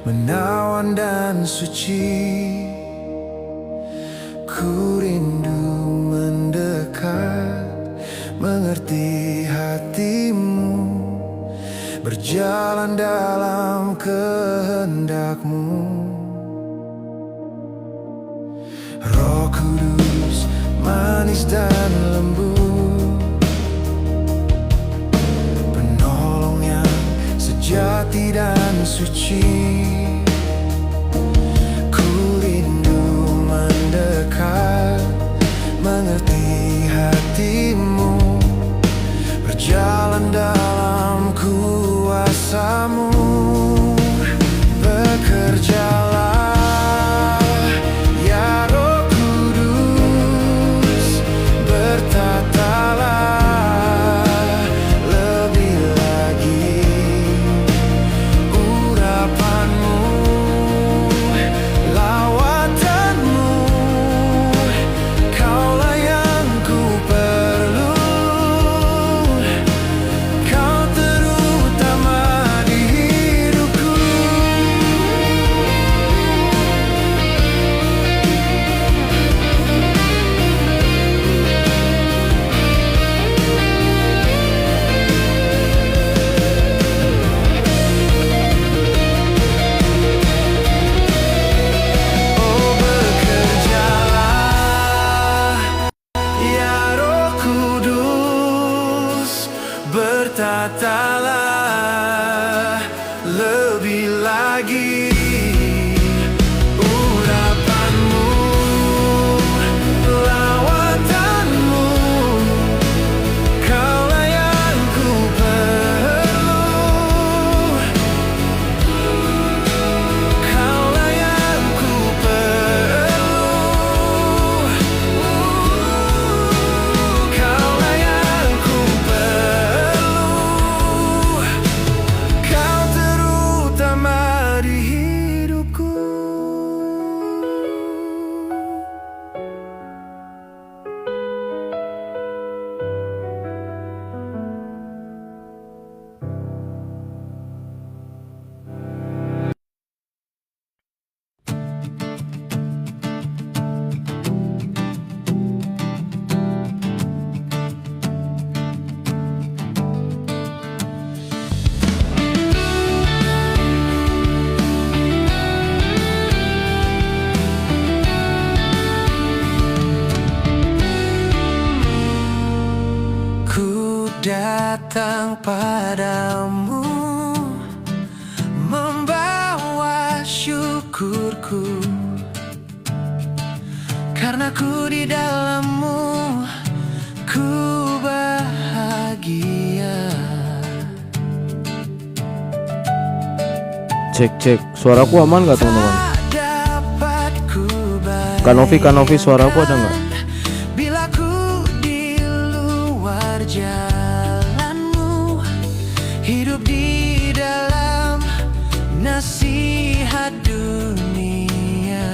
menawan dan suci. Ku rindu mendekat, mengerti hatimu, berjalan dalam kehendak-Mu. Roh Kudus, manis dan lembut, penolong yang sejati dan suci. Ku rindu mendekat, mengerti hatimu, berjalan dalam kuasa-Mu. Bekerjalah ya Roh Kudus, bertatalah lebih lagi urapan-Mu, lawatanmu. Kaulah yang ku perlu, Kau terutama di hidupku. Oh, bekerjalah ya Roh Kudus, bertatalah lebih lagi urapan-Mu, lawatanmu. Kaulah yang ku perlu, Kaulah yang ku perlu, Kaulah yang ku perlu. Kau terutama di hidupku. Ku datang padamu, membawa syukurku, karena ku di dalam-Mu, ku bahagia. Cek, suaraku aman gak teman-teman? Tak dapat ku Kanovi, suaraku ada nggak? bila ku di luar jalan-Mu, hidup di dalam nasihat dunia.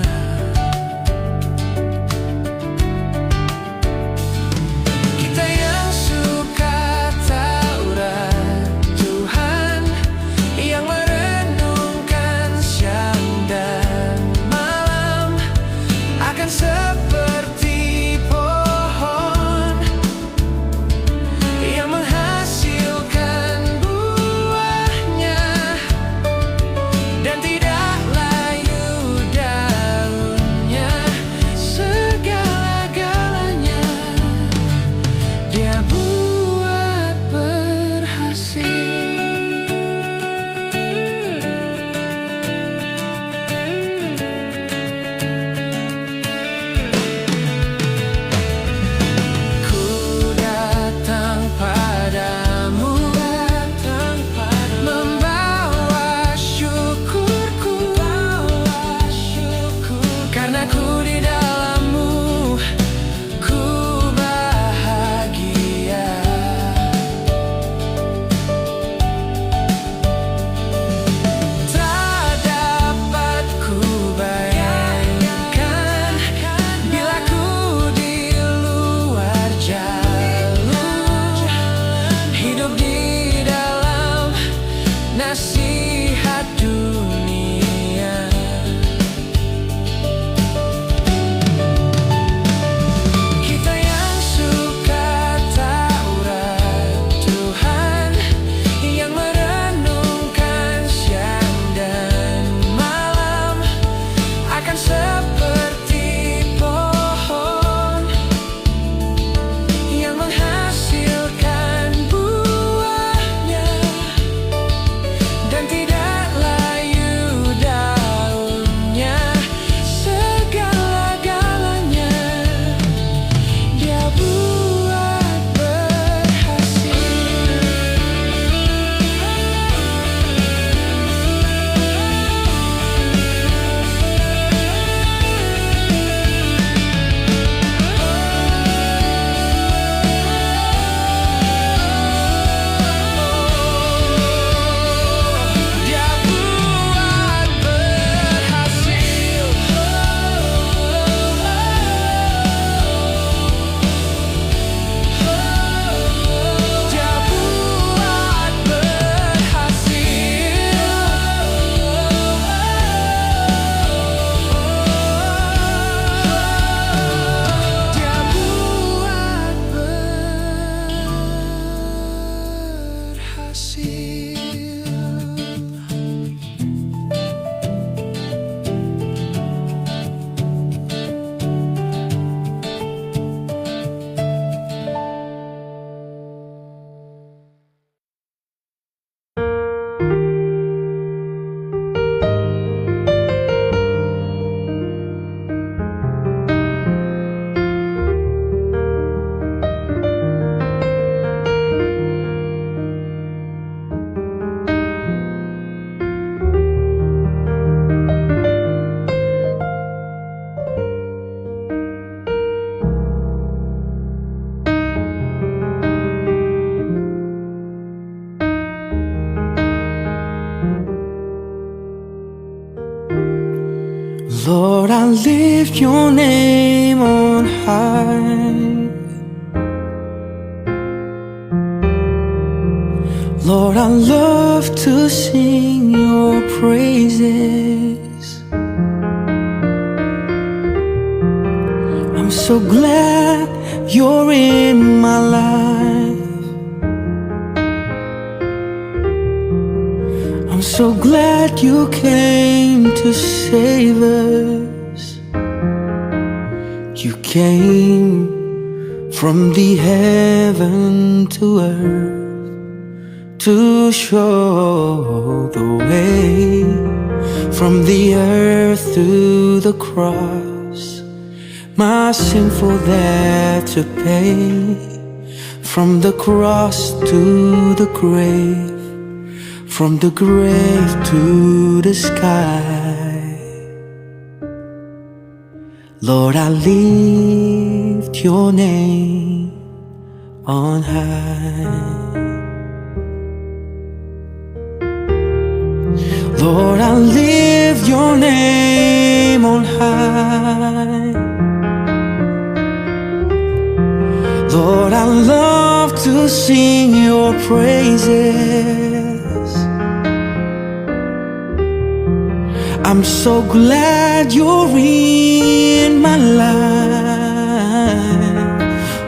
Kita yang suka Taurat Tuhan, yang merenungkan siang dan malam, akan seperti pohon yang menghasilkan buahnya dan tidak lift your name on high. Lord, I love to sing your praises. I'm so glad you're in my life. I'm so glad you came to save us. You came from the heaven to earth to show the way, from the earth to the cross, my sinful debt to pay, from the cross to the grave, from the grave to the sky. Lord, I lift your name on high. Lord, I lift your name on high. Lord, I love to sing your praises. I'm so glad you're in my life.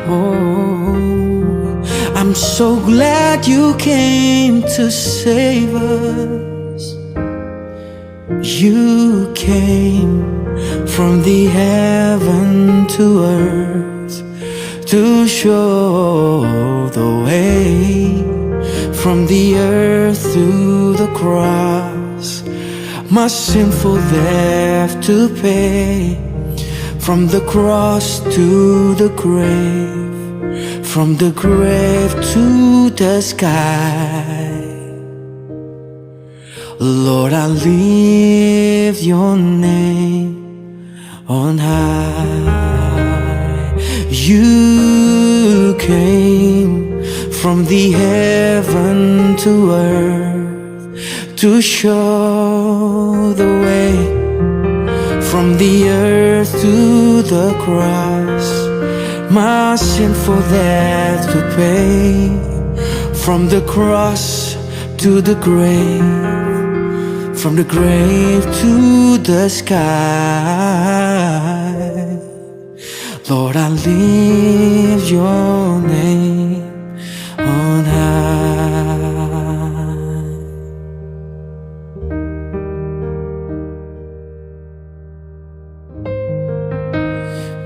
Oh, I'm so glad you came to save us. You came from the heaven to earth to show the way, from the earth to the cross, my sinful debt to pay, from the cross to the grave, from the grave to the sky. Lord, I lift your name on high. You came from the heaven to earth to show the way, from the earth to the cross, my sinful debt to pay, from the cross to the grave, from the grave to the sky. Lord, I lift your name on high.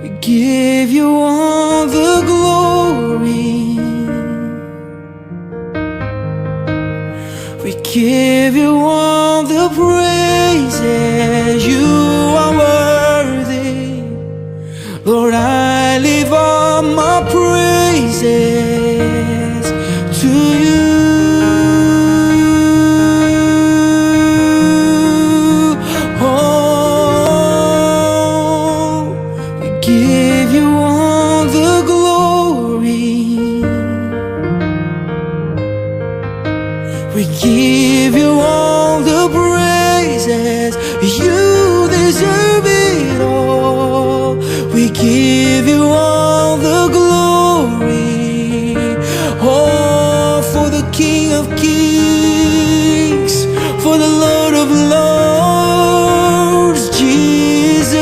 We give you all the glory. We give you all the praises. You are worthy. Lord, I lift up my praises to you. Oh, we give you all the glory. We give you all the praises. You deserve it all. We give you all the glory. Oh, for the King of Kings, for the Lord of Lords, Jesus,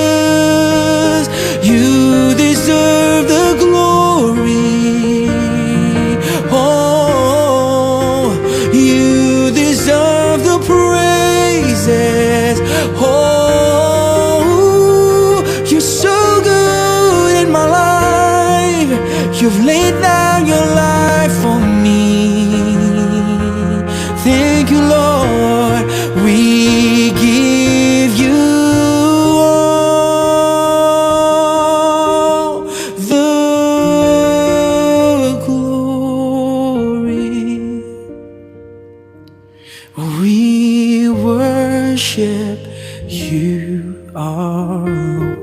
you deserve the glory. Oh, you deserve the praises. Oh, you're so good in my life. You've laid down your life for me. Thank you, Lord. We give you all the glory. We worship you, our Lord.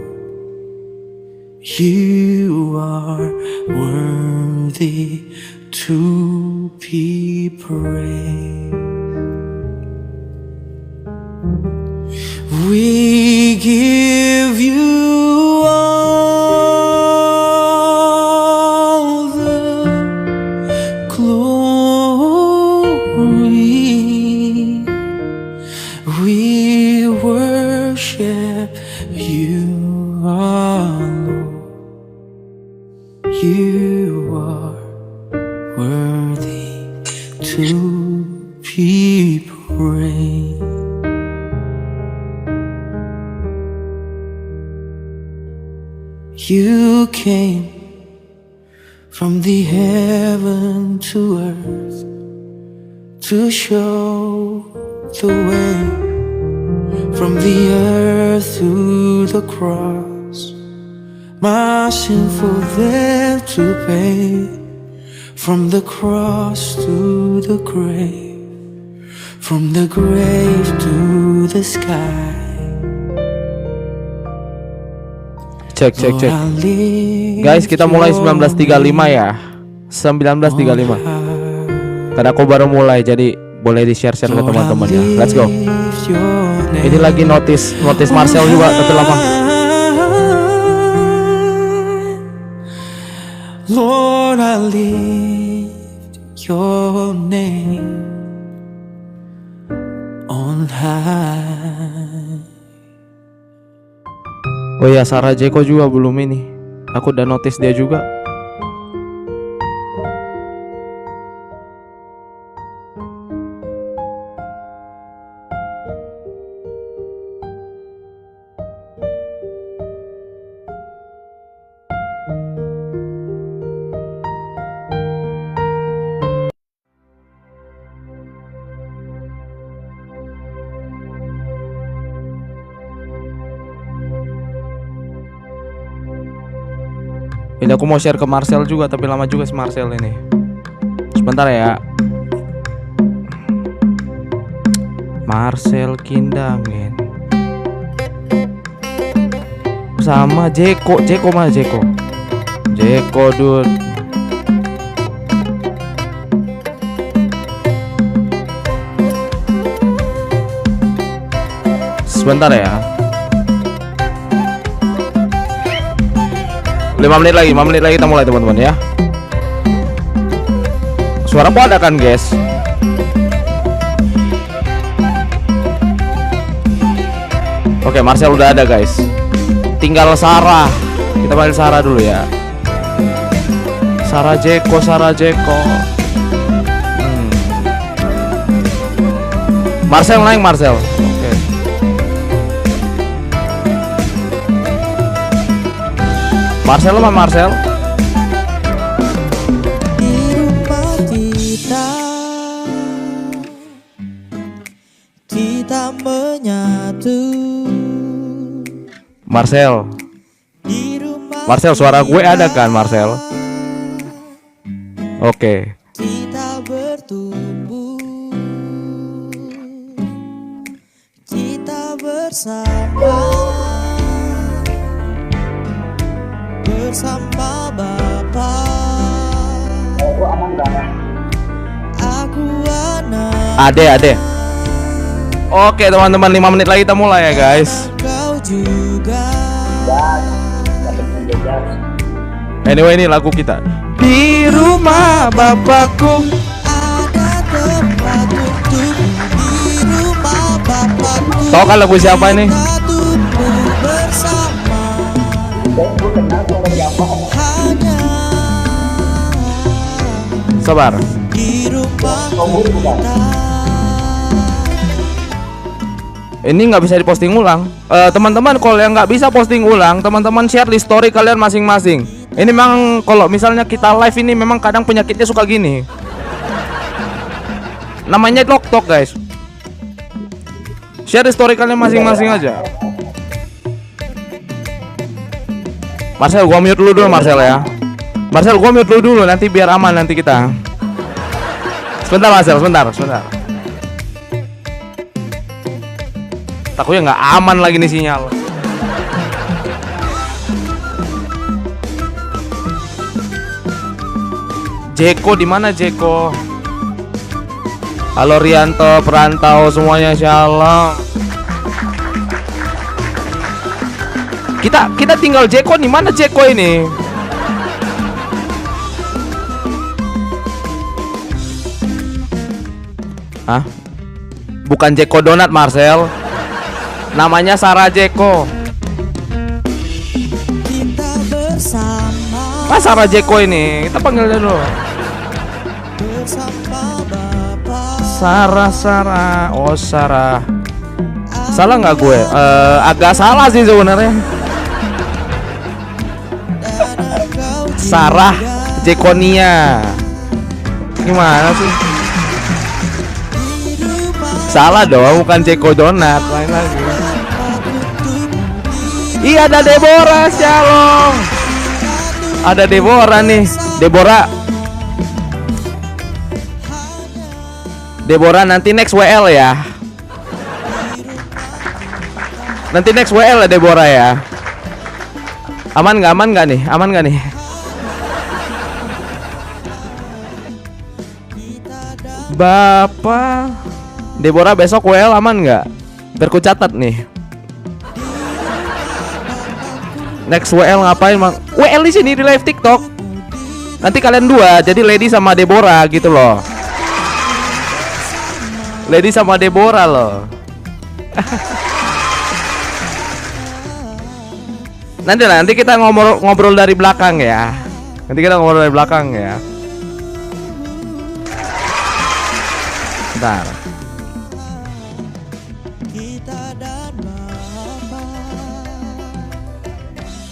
You are worthy to be praised. We give you You are worthy to be praised. You came from the heaven to earth to show the way, from the earth to the cross, my sinful debt to pay, from the cross to the grave, from the grave to the sky. Cek. Guys, kita mulai 1935 ya. 1935. Karena aku baru mulai, jadi boleh di-share ke teman-teman ya. Let's go. Ini lagi notice Marcel juga, tapi lama. Lord, I lift your name on high. Oh ya, Sarah Jeko juga belum ini. Aku udah notice dia juga. Ini aku mau share ke Marcel juga, tapi lama juga si Marcel ini. Sebentar ya. Marcel Kindangin sama Jeko mana Jeko dude. Sebentar ya. 5 menit lagi kita mulai teman-teman ya. Suara aku ada kan guys? Oke, Marcel udah ada guys. Tinggal Sarah. Kita panggil Sarah dulu ya. Sarah Jeko. Marcel naik Marcel. Oke. Marcel mana Marcel? Di rumah kita menyatu. Marcel, suara gue ada kan Marcel? Oke. Kita bertumbuh, kita bersama Bapa. Aku anak. Ade. Oke teman-teman, 5 menit lagi kita mulai ya guys. Kau juga. Anyway, ini lagu kita. Di rumah Bapakku Ada tempat untuk di rumah Bapakku. Tahu kan lagu siapa ini? Kita tumbuh bersama. Hanya Sabar. di rumah kita. Ini nggak bisa diposting ulang. Teman-teman, kalau yang nggak bisa posting ulang, teman-teman share di story kalian masing-masing. Ini memang kalau misalnya kita live ini memang kadang penyakitnya suka gini. Namanya TikTok guys. Share di story kalian masing-masing aja. Marcel, gua mute dulu Marcel ya. Marcel, gua mute dulu nanti biar aman nanti kita. Sebentar Marcel, sebentar. Takutnya nggak aman lagi nih sinyal. Jeko di mana Jeko? Halo Rianto, perantau semuanya, shalom. Kita tinggal Jeko di mana Jeko ini? Hah? Bukan Jeko Donat Marcel. Namanya Sarah Jeko. Kita bersama. Sarah Jeko ini, kita panggil dia dulu. Sarah. Oh Sarah. Salah nggak gue? Agak salah sih sebenarnya. Sarah Jekonia. Gimana sih? Salah dong, bukan Jeko Donat, lain lagi. Iya ada Deborah, Shalom. Ada Deborah nih, Deborah nanti next WL ya. Nanti next WL ya Deborah ya. Aman nggak nih? Bapak Deborah besok WL aman nggak? Biar ku catat nih. Next WL ngapain mang? WL di sini di live TikTok. Nanti kalian dua, jadi Lady sama Deborah gitu loh. Lady sama Deborah loh. Nanti kita ngobrol dari belakang ya. Bentar.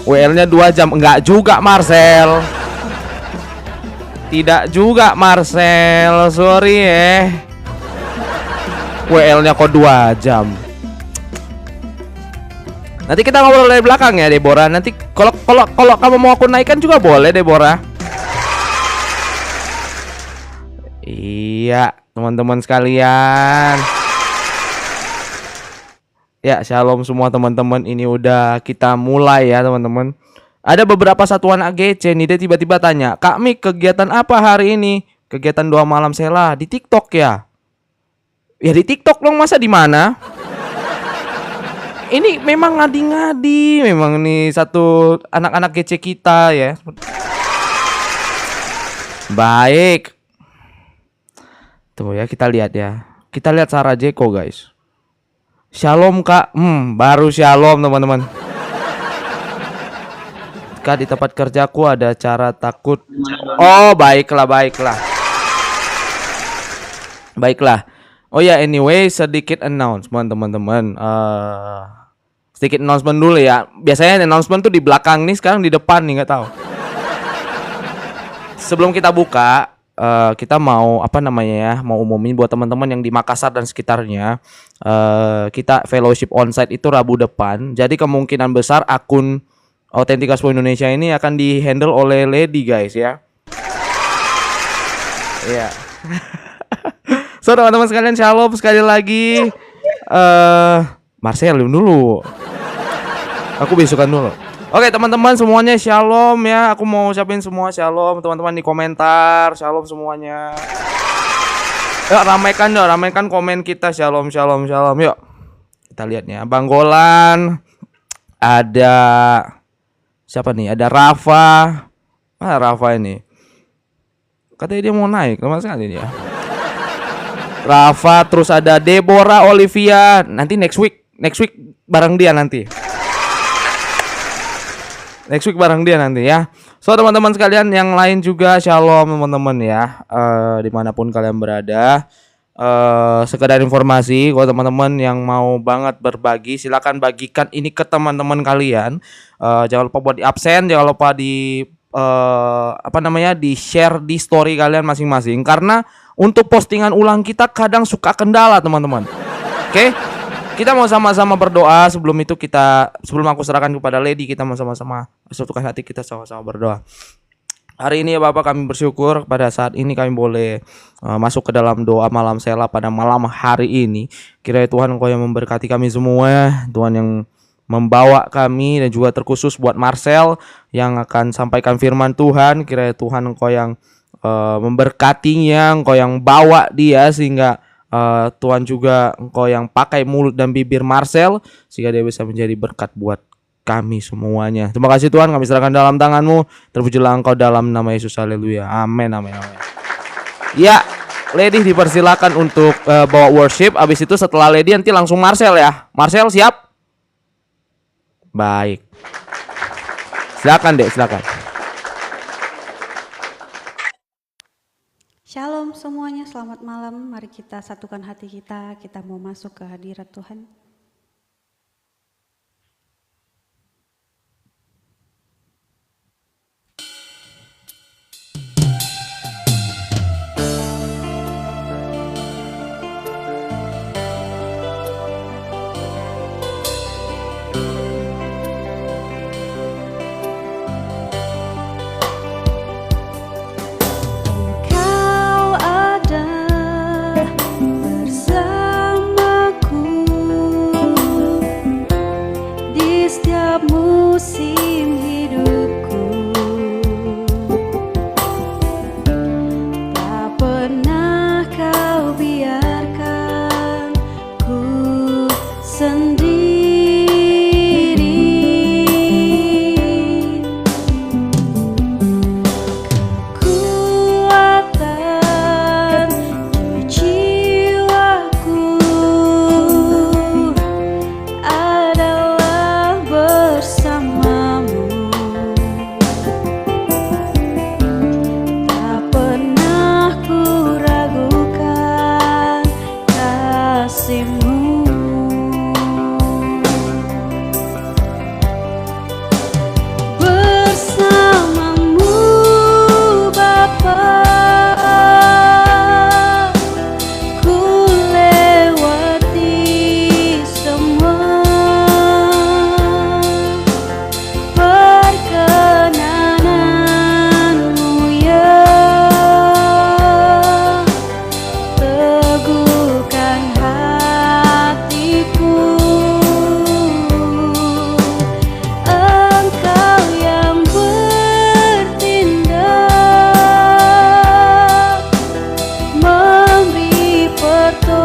WL-nya 2 jam. Enggak juga Marcel. Tidak juga Marcel. Sorry WL-nya kok 2 jam. Nanti kita ngobrol dari belakang ya Deborah. Nanti kalau kamu mau aku naikkan juga boleh Deborah. Iya, teman-teman sekalian. Ya, shalom semua teman-teman. Ini udah kita mulai ya teman-teman. Ada beberapa satuan AGC nih, dia tiba-tiba tanya, "Kak Mik, kegiatan apa hari ini?" Kegiatan 2 malam Sela di TikTok ya. Ya di TikTok dong, masa di mana? Ini memang ngadi-ngadi, memang nih satu anak-anak GC kita ya. Baik. Tuh ya, kita lihat ya. Kita lihat Sarah Jeko guys. Shalom Kak. Baru shalom teman-teman. Kak, di tempat kerjaku ada cara takut. Oh, baiklah. Oh ya, anyway, sedikit announcement teman-teman. Sedikit announcement dulu ya. Biasanya announcement tuh di belakang nih, sekarang di depan nih, nggak tahu. Sebelum kita buka, kita mau mau umumin buat teman-teman yang di Makassar dan sekitarnya. Kita fellowship onsite itu Rabu depan. Jadi kemungkinan besar akun Authentic Gospel Indonesia ini akan dihandle oleh Lady guys ya. Iya. So teman-teman sekalian, shalom sekali lagi. Marcel dulu. Aku besokan dulu. Oke teman-teman semuanya shalom ya. Aku mau ucapin semua shalom teman-teman di komentar. Shalom semuanya. Yuk ramaikan komen kita. Shalom. Yuk. Kita lihat nih. Bang Golan. Ada siapa nih? Ada Rafa. Rafa ini. Katanya dia mau naik. Lama sekali dia. Rafa, terus ada Deborah Olivia. Nanti next week bareng dia nanti. Ya. So teman-teman sekalian yang lain juga shalom teman-teman ya. Dimanapun kalian berada. Sekedar informasi, kalau teman-teman yang mau banget berbagi, silakan bagikan ini ke teman-teman kalian. Jangan lupa buat di absen, jangan lupa di di share di story kalian masing-masing. Karena untuk postingan ulang kita kadang suka kendala teman-teman. Oke? Kita mau sama-sama berdoa. Sebelum aku serahkan kepada Lady, kita mau sama-sama satukan hati kita sama-sama berdoa. Hari ini ya Bapak, kami bersyukur pada saat ini kami boleh masuk ke dalam doa malam Sela pada malam hari ini. Kiranya Tuhan Engkau yang memberkati kami semua, Tuhan yang membawa kami, dan juga terkhusus buat Marcel yang akan sampaikan firman Tuhan. Kiranya Tuhan Engkau yang memberkatinya, Engkau yang bawa dia sehingga Tuhan juga Engkau yang pakai mulut dan bibir Marcel sehingga dia bisa menjadi berkat buat kami semuanya. Terima kasih Tuhan, kami serahkan dalam tangan-Mu. Terpujilah Engkau dalam nama Yesus. Haleluya. Amin. Ya, Lady dipersilakan untuk bawa worship. Abis itu setelah Lady nanti langsung Marcel ya. Marcel siap? Baik. Silakan Dek, silakan. Shalom semuanya, selamat malam. Mari kita satukan hati kita, kita mau masuk ke hadirat Tuhan. Musim hidupku tak pernah kau biarkan ku sendiri. Kekuatan di jiwaku adalah bersamamu. Tak pernah ku ragukan kasih-Mu. Bersamamu Bapa, ku lewati semua perkenanan-Mu, ya. Teguhkan hatiku, Engkau yang bertindak, memberi pertolongan.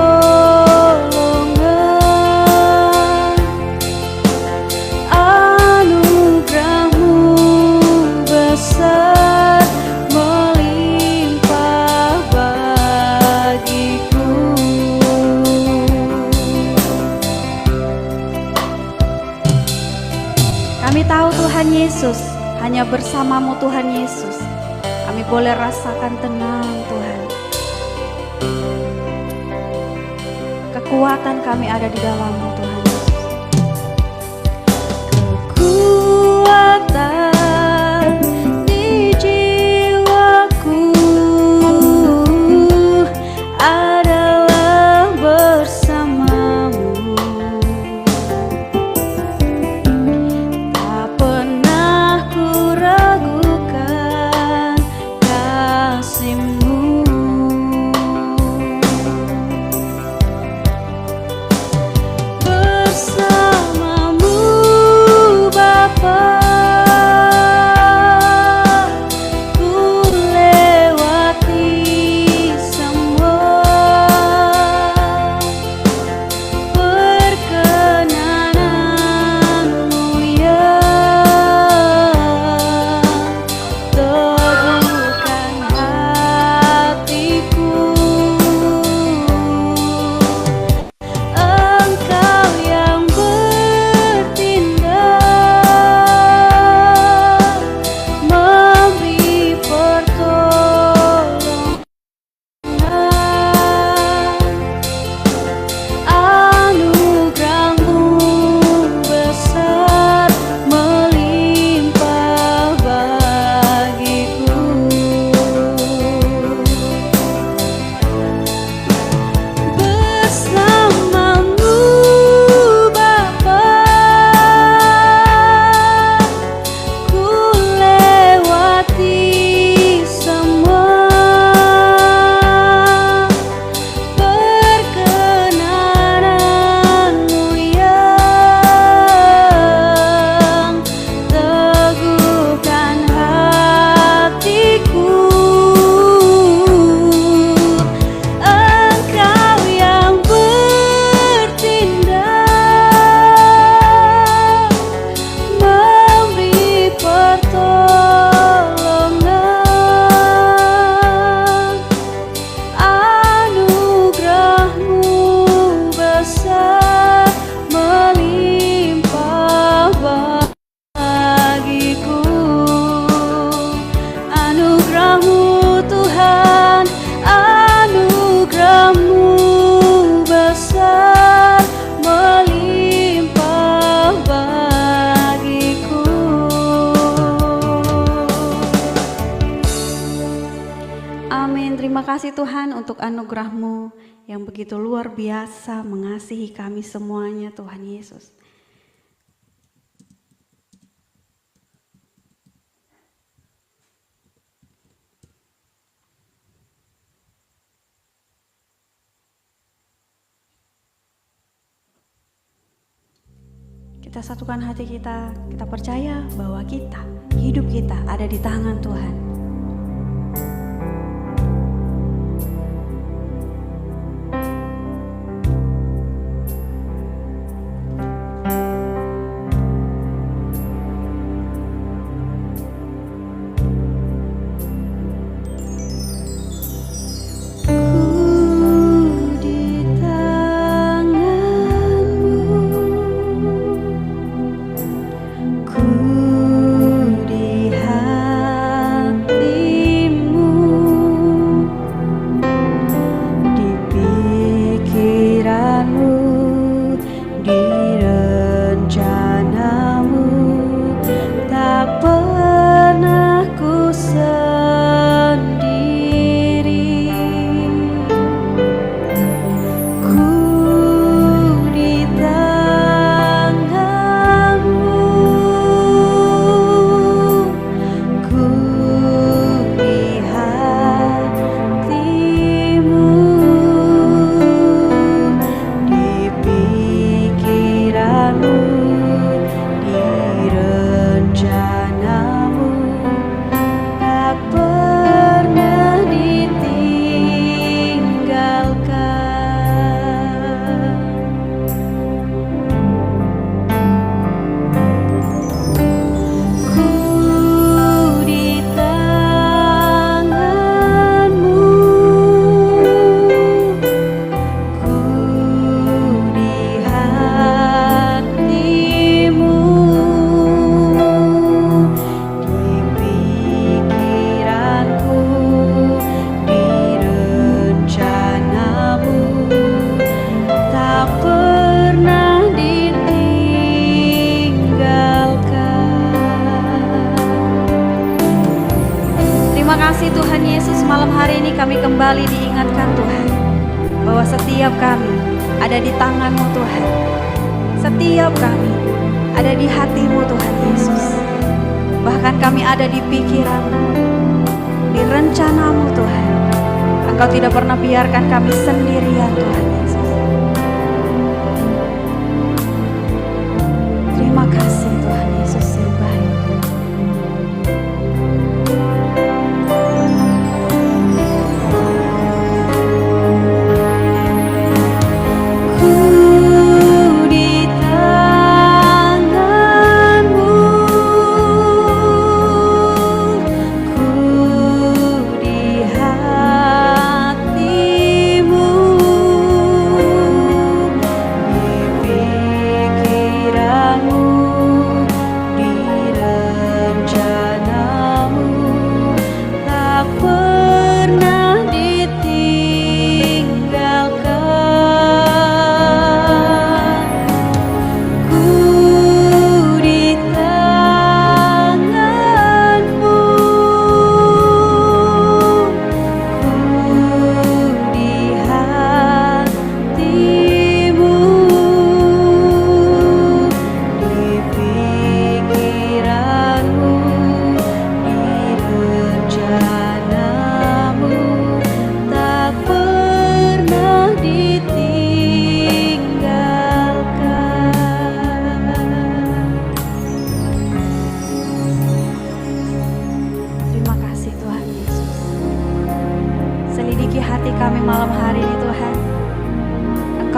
Anugerah-Mu besar melimpah bagiku. Kami tahu Tuhan Yesus, hanya bersama-Mu Tuhan Yesus kami boleh rasakan tenang Tuhan. Kekuatan kami ada di dalam-Mu Tuhan Yesus. Kekuatan di jiwaku adalah bersama-Mu. Tak pernah ku ragukan kasih-Mu. Bersamamu Bapa, Amin. Terima kasih Tuhan untuk anugerah-Mu yang begitu luar biasa mengasihi kami semuanya Tuhan Yesus. Kita satukan hati kita percaya bahwa hidup kita ada di tangan Tuhan. Kami kembali diingatkan Tuhan bahwa setiap kami ada di tangan-Mu Tuhan. Setiap kami ada di hati-Mu Tuhan Yesus. Bahkan kami ada di pikiran-Mu, di rencana-Mu Tuhan. Engkau tidak pernah biarkan kami sendirian Tuhan Yesus. Terima kasih Tuhan Yesus yang baik.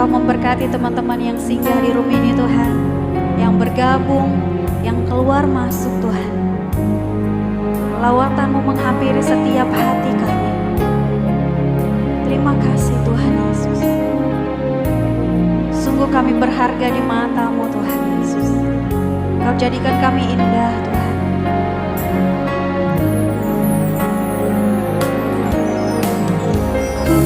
Memberkati teman-teman yang singgah di rumah ini Tuhan, yang bergabung, yang keluar masuk Tuhan. Lawatan-Mu menghampiri setiap hati kami. Terima kasih Tuhan Yesus. Sungguh kami berharga di mata-Mu Tuhan Yesus. Kau jadikan kami indah Tuhan. Ku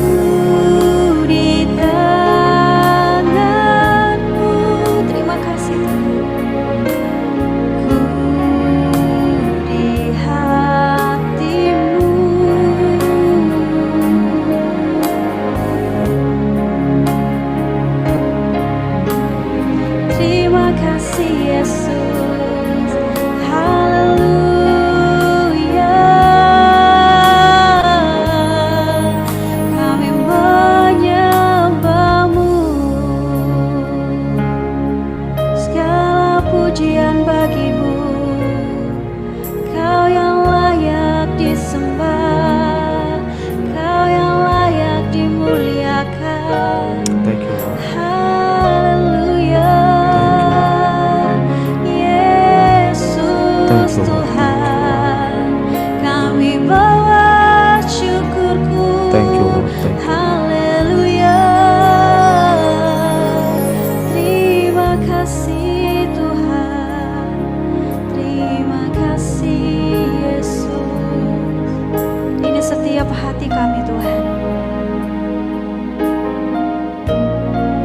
setiap hati kami Tuhan.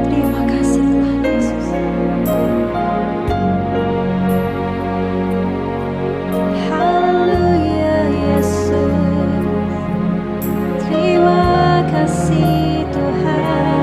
Terima kasih Tuhan Yesus. Haleluya Yesus. Terima kasih Tuhan.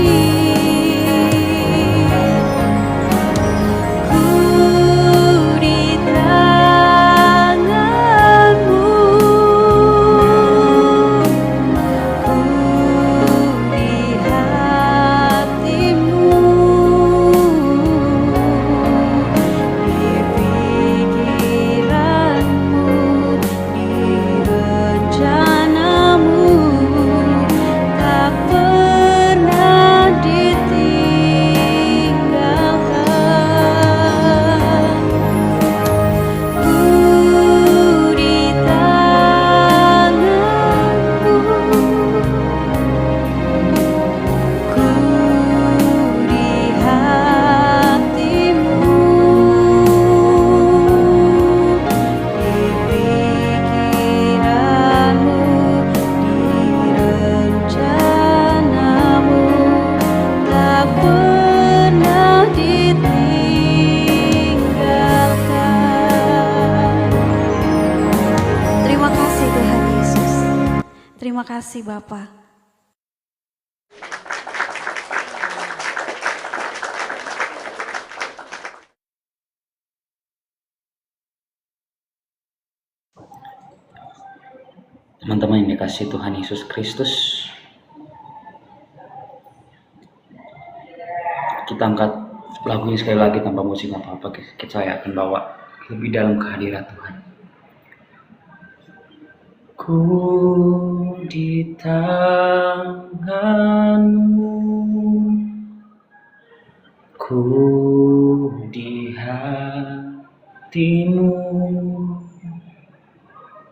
Ku di tangan-Mu, ku di hati-Mu, di pikiran-Mu, di rencana-Mu, tak pernah ku sendiri. Ku di tangan-Mu, ku di hati-Mu, di pikiran-Mu, di rencana-Mu, tak pernah ditinggalkan. Ku di tangan-Mu, ku di hati-Mu, di pikiran-Mu, di rencana-Mu, tak pernah ditinggalkan. Terima kasih Tuhan Yesus. Terima kasih Bapa. Teman-teman yang dikasihi Tuhan Yesus Kristus, kita angkat lagu ini sekali lagi tanpa musik apa-apa. Saya akan bawa lebih dalam kehadiran Tuhan. Ku di tangan-Mu, ku di hati-Mu,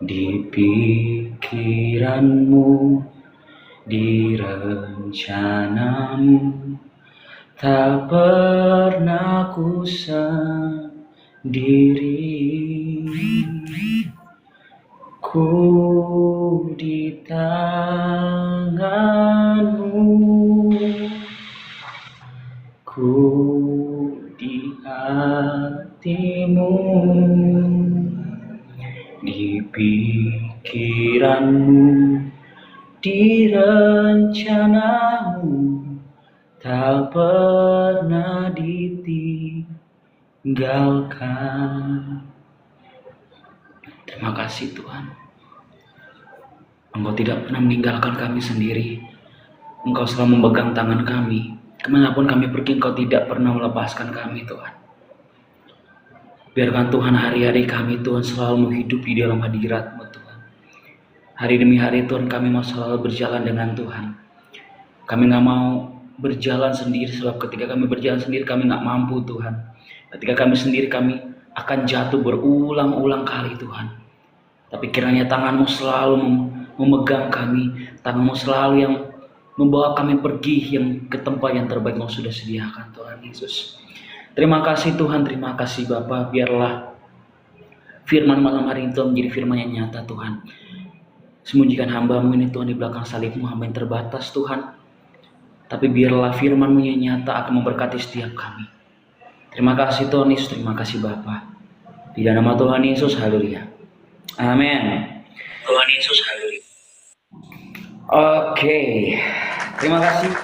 di pikiran-Mu, di rencana-Mu, tak pernah ku sendiri. Ku di tangan-Mu, ku di hati-Mu, di pikiran-Mu, di rencana-Mu, tak pernah ditinggalkan. Terima kasih Tuhan. Engkau tidak pernah meninggalkan kami sendiri. Engkau selalu memegang tangan kami. Kemanapun kami pergi, Engkau tidak pernah melepaskan kami Tuhan. Biarkan Tuhan hari-hari kami Tuhan selalu menghidup di dalam hadirat-Mu Tuhan. Hari demi hari Tuhan kami mau selalu berjalan dengan Tuhan. Kami gak mau berjalan sendiri, sebab ketika kami berjalan sendiri kami gak mampu Tuhan. Ketika kami sendiri kami akan jatuh berulang-ulang kali Tuhan. Tapi kiranya tangan-Mu selalu memegang kami, tangan-Mu selalu yang membawa kami pergi yang ke tempat yang terbaik Engkau sudah sediakan Tuhan Yesus. Terima kasih Tuhan, terima kasih Bapa. Biarlah firman malam hari ini Tuhan menjadi firman yang nyata Tuhan. Sembunyikan hamba-Mu ini Tuhan di belakang salib-Mu, hamba yang terbatas Tuhan. Tapi biarlah firman-Mu yang nyata akan memberkati setiap kami. Terima kasih Tuhan Yesus, terima kasih Bapa. Di dalam nama Tuhan Yesus, haleluya. Amin. Tuhan Yesus, haleluya. Oke, terima kasih.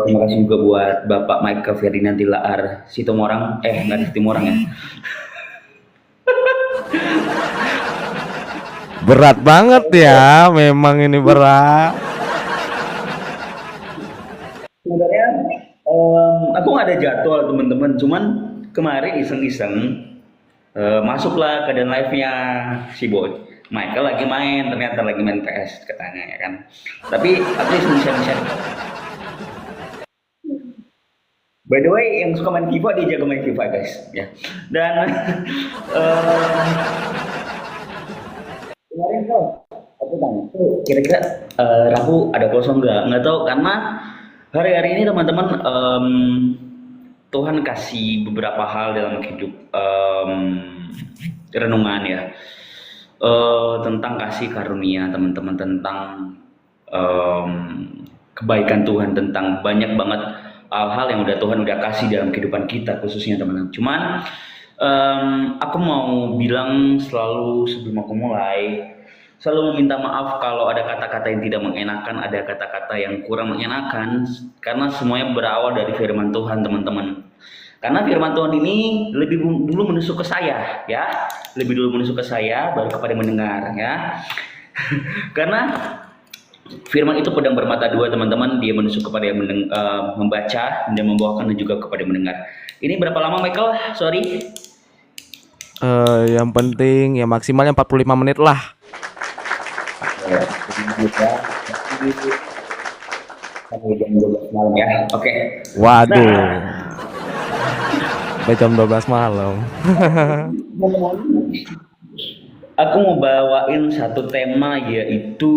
Terima kasih juga buat Bapak Michael Ferdinand Tilaar Sitomorang. Nggak di Sitomorang ya. Berat banget ya, memang ini berat. Sebenarnya Aku nggak ada jadwal teman-teman, cuman kemarin iseng-iseng masuklah ke dan live-nya si Boy. Michael lagi main, ternyata lagi main PS katanya ya kan. Tapi aku iseng-iseng. By the way, yang suka main FIFA dia jago main FIFA guys, ya. Dan kemarin tuh aku tanya, kira-kira Rabu ada kosong nggak tahu karena hari-hari ini teman-teman Tuhan kasih beberapa hal dalam hidup renungan ya tentang kasih karunia teman-teman, tentang kebaikan Tuhan, tentang banyak banget hal-hal yang Tuhan udah kasih dalam kehidupan kita khususnya teman-teman. Cuman aku mau bilang selalu sebelum aku mulai, selalu meminta maaf kalau ada kata-kata yang tidak mengenakan, ada kata-kata yang kurang mengenakan, karena semuanya berawal dari firman Tuhan teman-teman. Karena firman Tuhan ini lebih dulu menusuk ke saya ya, lebih dulu menusuk ke saya baru kepada mendengar ya. Karena firman itu pedang bermata dua teman-teman, dia menusuk kepada yang membaca dan membawakan juga kepada mendengar. Ini berapa lama Michael? Sorry. Yang penting ya maksimalnya 45 menit lah. Sampai jam 12 malam ya. Oke. Waduh. Sampai jam 12 malam. Aku mau bawain satu tema yaitu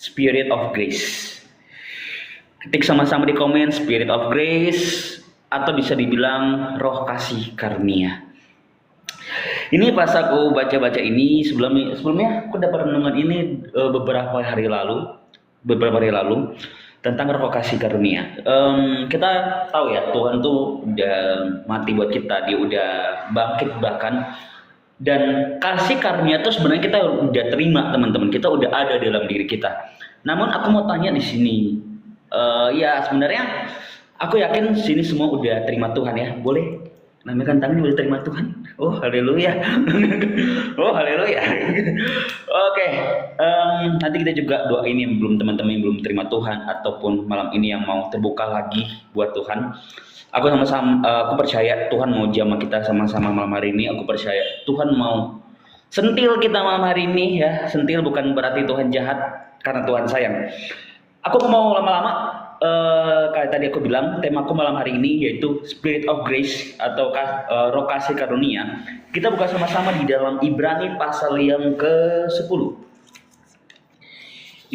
Spirit of Grace. Ketik sama-sama di komen Spirit of Grace atau bisa dibilang Roh Kasih Karunia. Ini pas aku baca-baca ini sebelumnya aku dapat renungan ini beberapa hari lalu tentang Roh Kasih Karunia. Kita tahu ya Tuhan tuh udah mati buat kita, dia udah bangkit bahkan, dan kasih karunia itu sebenarnya kita udah terima teman-teman, kita udah ada dalam diri kita. Namun aku mau tanya di sini, ya sebenarnya aku yakin sini semua udah terima Tuhan ya, boleh? Lambaikan tangan udah terima Tuhan. Oh haleluya. Oh haleluya. Oke, nanti kita juga doain yang teman-teman yang belum terima Tuhan ataupun malam ini yang mau terbuka lagi buat Tuhan. Aku percaya Tuhan mau jamah kita sama-sama malam hari ini. Aku percaya Tuhan mau sentil kita malam hari ini ya. Sentil bukan berarti Tuhan jahat, karena Tuhan sayang. Aku mau lama-lama. Kayak tadi aku bilang, temaku malam hari ini yaitu Spirit of Grace atau Roh Kasih Karunia. Kita buka sama-sama di dalam Ibrani pasal yang ke-10.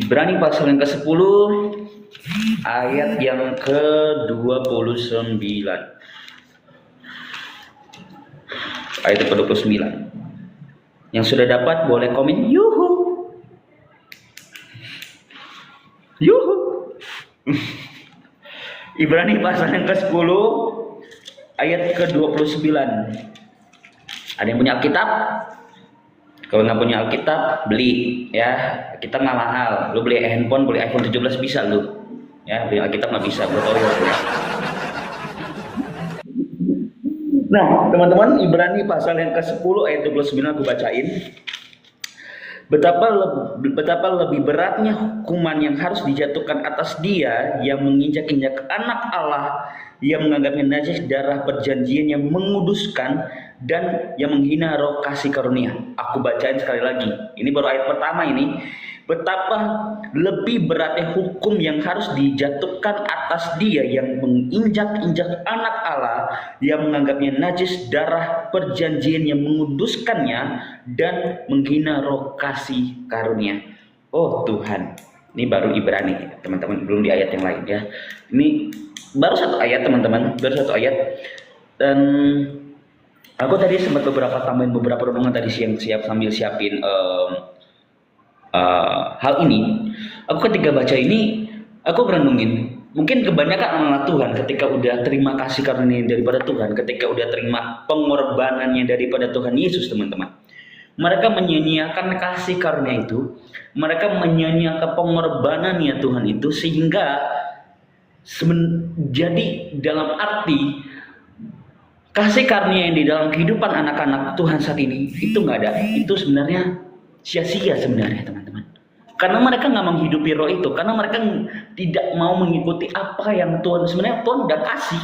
Ibrani pasal yang ke-10 ayat yang ke-29. Ayat ke-29. Yang sudah dapat boleh komen yuhu. Yuhu. Ibrani pasal yang ke-10 ayat ke-29. Ada yang punya Alkitab? Kalau nggak punya Alkitab, beli ya. Kita nggak mahal. Lu beli handphone, beli iPhone 17 bisa lu. Ya, beli Alkitab nggak bisa, buat Toyo ya. Nah, teman-teman, Ibrani pasal yang ke-10 ayat 29 aku bacain. Betapa lebih beratnya hukuman yang harus dijatuhkan atas dia yang menginjak-injak anak Allah, yang menganggapnya najis darah perjanjian, yang menguduskan dan yang menghina Roh Kasih Karunia. Aku bacain sekali lagi. Ini baru ayat pertama ini. Betapa lebih beratnya hukum yang harus dijatuhkan atas dia yang menginjak-injak anak Allah, yang menganggapnya najis darah perjanjian, yang menguduskannya dan menghina Roh Kasih Karunia. Oh Tuhan, ini baru Ibrani teman-teman, belum di ayat yang lain ya. Ini baru satu ayat teman-teman, baru satu ayat. Dan aku tadi sempat tambahin beberapa renungan tadi sambil siapin hal ini. Aku ketika baca ini, aku berenungin, mungkin kebanyakan anak Tuhan ketika udah terima kasih karunia daripada Tuhan, ketika udah terima pengorbanannya daripada Tuhan Yesus teman-teman, mereka menyia-nyiakan kasih karunia itu, mereka menyia-nyiakan pengorbanannya Tuhan itu, sehingga jadi dalam arti kasih karunia yang di dalam kehidupan anak-anak Tuhan saat ini itu nggak ada, itu sebenarnya sia-sia sebenarnya teman-teman. Karena mereka nggak menghidupi roh itu, karena mereka tidak mau mengikuti apa yang Tuhan sebenarnya Tuhan udah kasih.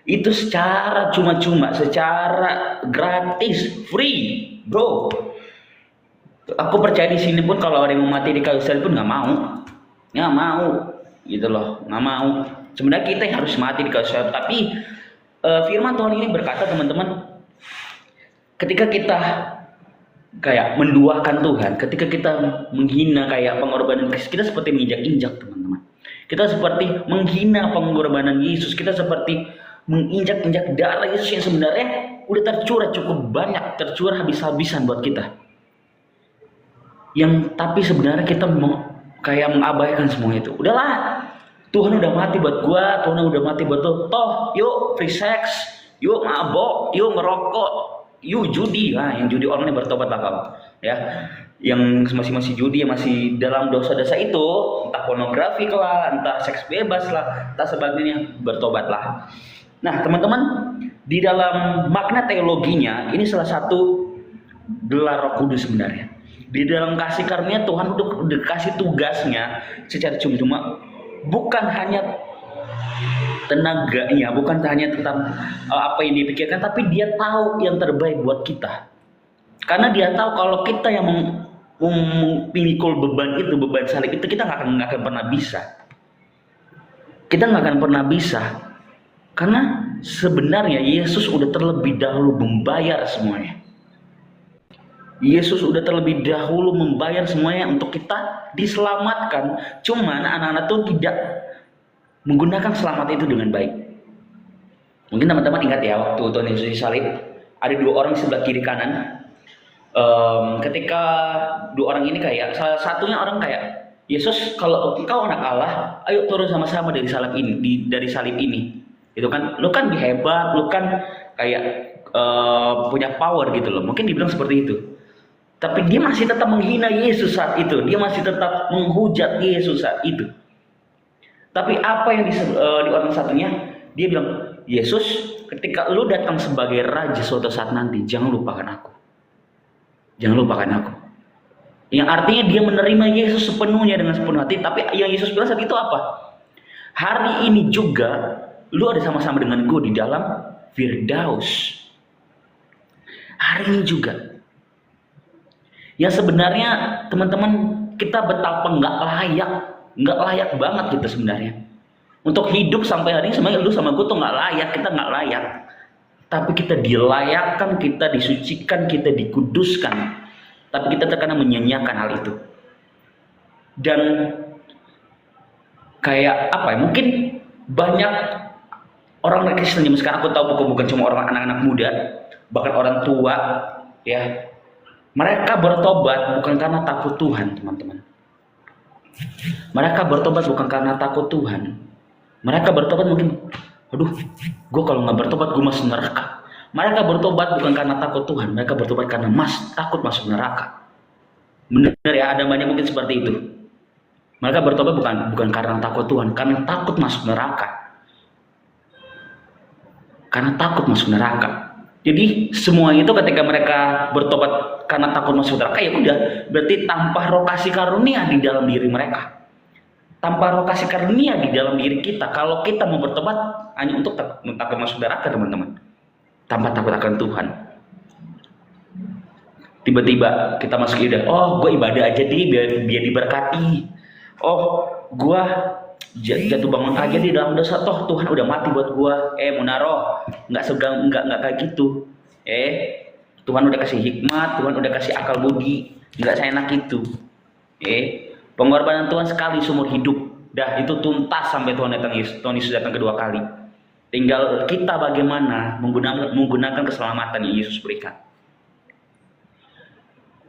Itu secara cuma-cuma, secara gratis, free, bro. Aku percaya di sini pun kalau ada yang mau mati di kayu salib pun nggak mau, gitu loh, nggak mau. Sebenarnya kita yang harus mati di kayu salib, tapi firman Tuhan ini berkata teman-teman, ketika kita kayak menduakan Tuhan, ketika kita menghina kayak pengorbanan Kristus, kita seperti menginjak-injak teman-teman. Kita seperti menghina pengorbanan Yesus, kita seperti menginjak-injak darah Yesus yang sebenarnya udah tercurah cukup banyak, tercurah habis-habisan buat kita. Yang tapi sebenarnya kita kayak mengabaikan semua itu. Udahlah, Tuhan udah mati buat gua, Tuhan udah mati buat lo. Toh, yuk free sex, yuk mabok, yuk ngerokok, yuk judi. Nah, yang judi online bertobat lah kamu, ya. Yang masih judi, yang masih dalam dosa-dosa itu, entah pornografi lah, entah seks bebas lah, entah sebagainya, bertobatlah. Nah, teman-teman, di dalam makna teologinya, ini salah satu gelar Roh Kudus sebenarnya. Di dalam kasih karunia Tuhan udah kasih tugasnya secara cuma-cuma, bukan hanya tenaganya, bukan hanya tentang apa yang dipikirkan, tapi dia tahu yang terbaik buat kita. Karena dia tahu kalau kita yang memikul beban salib itu, kita nggak akan pernah bisa. Kita nggak akan pernah bisa. Karena sebenarnya Yesus udah terlebih dahulu membayar semuanya. Yesus udah terlebih dahulu membayar semuanya untuk kita diselamatkan. Cuman anak-anak tuh tidak menggunakan selamat itu dengan baik. Mungkin teman-teman ingat ya, waktu Tuhan Yesus disalib, ada dua orang di sebelah kiri kanan. Ketika dua orang ini kayak, salah satunya orang kayak, Yesus, kalau engkau anak Allah, ayo turun sama-sama dari salib ini, dari salib ini. Itu kan, lu kan hebat, lu kan kayak punya power gitu loh. Mungkin dibilang seperti itu. Tapi dia masih tetap menghina Yesus saat itu. Dia masih tetap menghujat Yesus saat itu. Tapi apa yang di orang satunya, dia bilang, Yesus, ketika lu datang sebagai raja suatu saat nanti, jangan lupakan aku. Jangan lupakan aku. Yang artinya dia menerima Yesus sepenuhnya dengan sepenuh hati. Tapi yang Yesus bilang saat itu apa? Hari ini juga lu ada sama-sama dengan gue di dalam Firdaus. Hari ini juga. Yang sebenarnya teman-teman, kita betapa nggak layak banget kita sebenarnya. Untuk hidup sampai hari ini sebenarnya lu sama gue tuh nggak layak, kita nggak layak. Tapi kita dilayakkan, kita disucikan, kita dikuduskan. Tapi kita terkadang menyanyiakan hal itu. Dan kayak apa ya, mungkin banyak orang Kristen zaman sekarang, aku tahu bukan cuma orang anak-anak muda, bahkan orang tua, ya. Mereka bertobat bukan karena takut Tuhan, teman-teman. Mereka bertobat bukan karena takut Tuhan. Mereka bertobat mungkin, aduh, gue kalau nggak bertobat gue masuk neraka. Mereka bertobat bukan karena takut Tuhan. Mereka bertobat karena takut masuk neraka. Benar ya, ada banyak mungkin seperti itu. Mereka bertobat bukan karena takut Tuhan, karena takut masuk neraka. Karena takut masuk neraka. Jadi semua itu ketika mereka bertobat karena takut masuk neraka, ya udah, berarti tanpa roh kasih karunia di dalam diri mereka. Tanpa roh kasih karunia di dalam diri kita. Kalau kita mau bertobat hanya untuk takut masuk neraka, teman-teman. Tanpa takut akan Tuhan. Tiba-tiba kita masuk ibadah. Oh, gue ibadah aja deh biar diberkati. Oh, gue jatuh bangun aja di dalam dosa, toh Tuhan udah mati buat gua. Munaro, nggak kayak gitu. Tuhan udah kasih hikmat, Tuhan udah kasih akal budi, nggak seenak itu. Pengorbanan Tuhan sekali seumur hidup, dah itu tuntas sampai Tuhan Yesus datang kedua kali. Tinggal kita bagaimana menggunakan keselamatan yang Yesus berikan.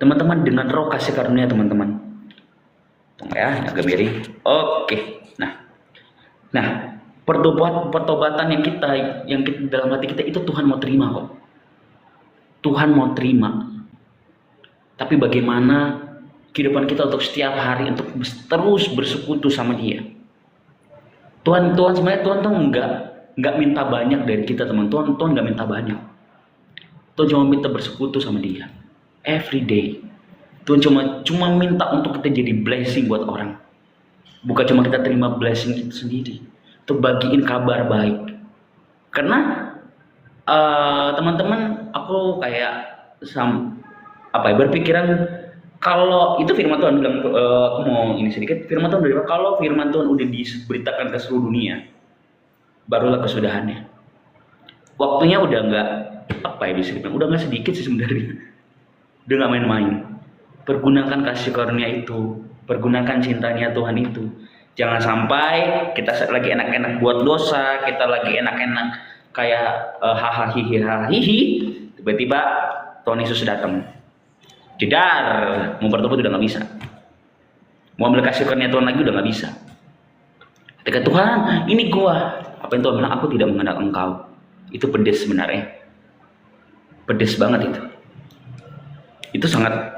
Teman-teman, dengan roh kasih karunia, teman-teman. Ya, agak miring. Oke. Nah, pertobatan yang kita dalam hati kita itu Tuhan mau terima kok. Tuhan mau terima. Tapi bagaimana kehidupan kita untuk setiap hari untuk terus bersekutu sama Dia? Tuhan sebenarnya Tuhan tuh nggak minta banyak dari kita, teman. Tuhan nggak minta banyak. Tuhan cuma minta bersekutu sama Dia every day. Tuhan cuma minta untuk kita jadi blessing buat orang. Bukan cuma kita terima blessing itu sendiri, untuk bagiin kabar baik. Karena teman-teman, aku kayak berpikiran kalau itu firman Tuhan bilang, aku mau ini sedikit, firman Tuhan bilang kalau firman Tuhan udah diberitakan ke seluruh dunia, barulah kesudahannya. Waktunya udah nggak bisa dibilang, udah nggak sedikit sih sebenarnya, udah nggak main-main. Pergunakan kasih karunia itu, pergunakan cintanya Tuhan itu. Jangan sampai kita lagi enak-enak buat dosa, kita lagi enak-enak kayak hahaha tiba-tiba Tuhan Yesus datang, jedar, mau bertobat udah nggak bisa, mau ambil kasih karunia Tuhan lagi udah nggak bisa. Ketika Tuhan, ini gua, apa yang Tuhan bilang, aku tidak mengenal engkau. Itu pedes sebenarnya, pedes banget itu. Itu sangat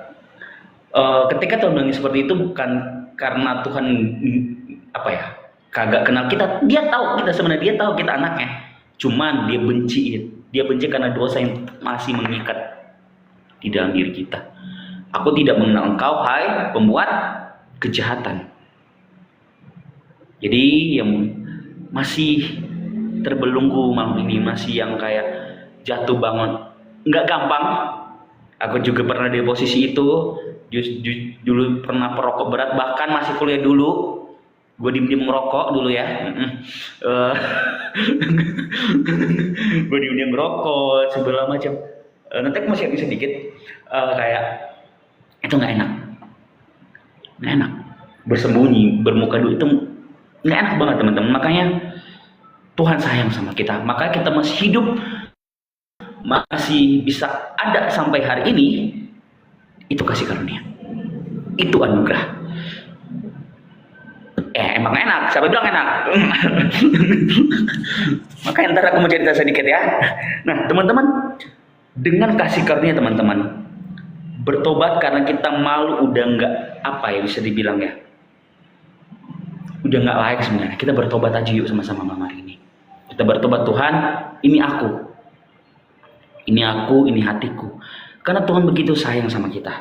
ketika Tuhan bilang seperti itu bukan karena Tuhan kagak kenal kita. Dia tahu kita sebenarnya, dia tahu kita anaknya. Cuman dia benci karena dosa yang masih mengikat di dalam diri kita. Aku tidak mengenal engkau, hai pembuat kejahatan. Jadi yang masih terbelenggu malam ini, masih yang kayak jatuh bangun, nggak gampang. Aku juga pernah di posisi itu, dulu pernah perokok berat, bahkan masih kuliah dulu, gue diem-diem ngerokok dulu ya. Gue diem-diem ngerokok segala macam. Nanti aku masih bisa sedikit, kayak itu nggak enak, bersembunyi, bermuka dulu itu nggak enak banget teman-teman. Makanya Tuhan sayang sama kita, makanya kita masih hidup, masih bisa ada sampai hari ini. Itu kasih karunia, itu anugerah. Emang enak, siapa bilang enak? Makanya ntar aku mau cerita sedikit ya. Nah teman-teman, dengan kasih karunia teman-teman, bertobat karena kita malu udah nggak bisa dibilang ya, udah nggak layak sebenarnya. Kita bertobat aja yuk sama-sama malam hari ini. Kita bertobat, Tuhan, ini aku, ini hatiku. Karena Tuhan begitu sayang sama kita.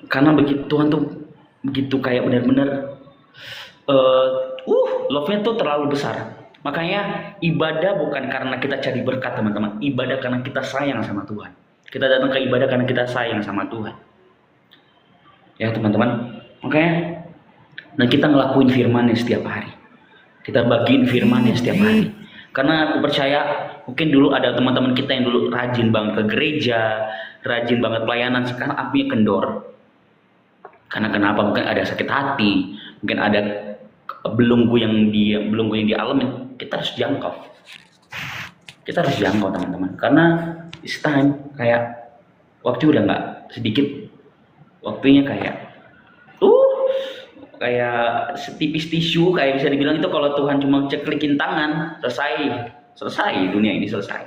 Karena begitu Tuhan tuh begitu kayak benar-benar love-nya tuh terlalu besar. Makanya ibadah bukan karena kita cari berkat teman-teman, ibadah karena kita sayang sama Tuhan. Kita datang ke ibadah karena kita sayang sama Tuhan. Ya teman-teman, makanya dan kita ngelakuin firman-Nya setiap hari. Kita bagiin firman-Nya setiap hari. Karena aku percaya mungkin dulu ada teman-teman kita yang dulu rajin banget ke gereja, rajin banget pelayanan, sekarang apinya kendor. Karena kenapa? Mungkin ada sakit hati, mungkin ada belenggu yang dialamin. Kita harus jangkau. Kita harus jangkau teman-teman. Karena it's time, kayak waktu udah nggak sedikit, waktunya kayak setipis tisu, kayak bisa dibilang itu kalau Tuhan cuma ceklikin tangan, selesai dunia ini selesai.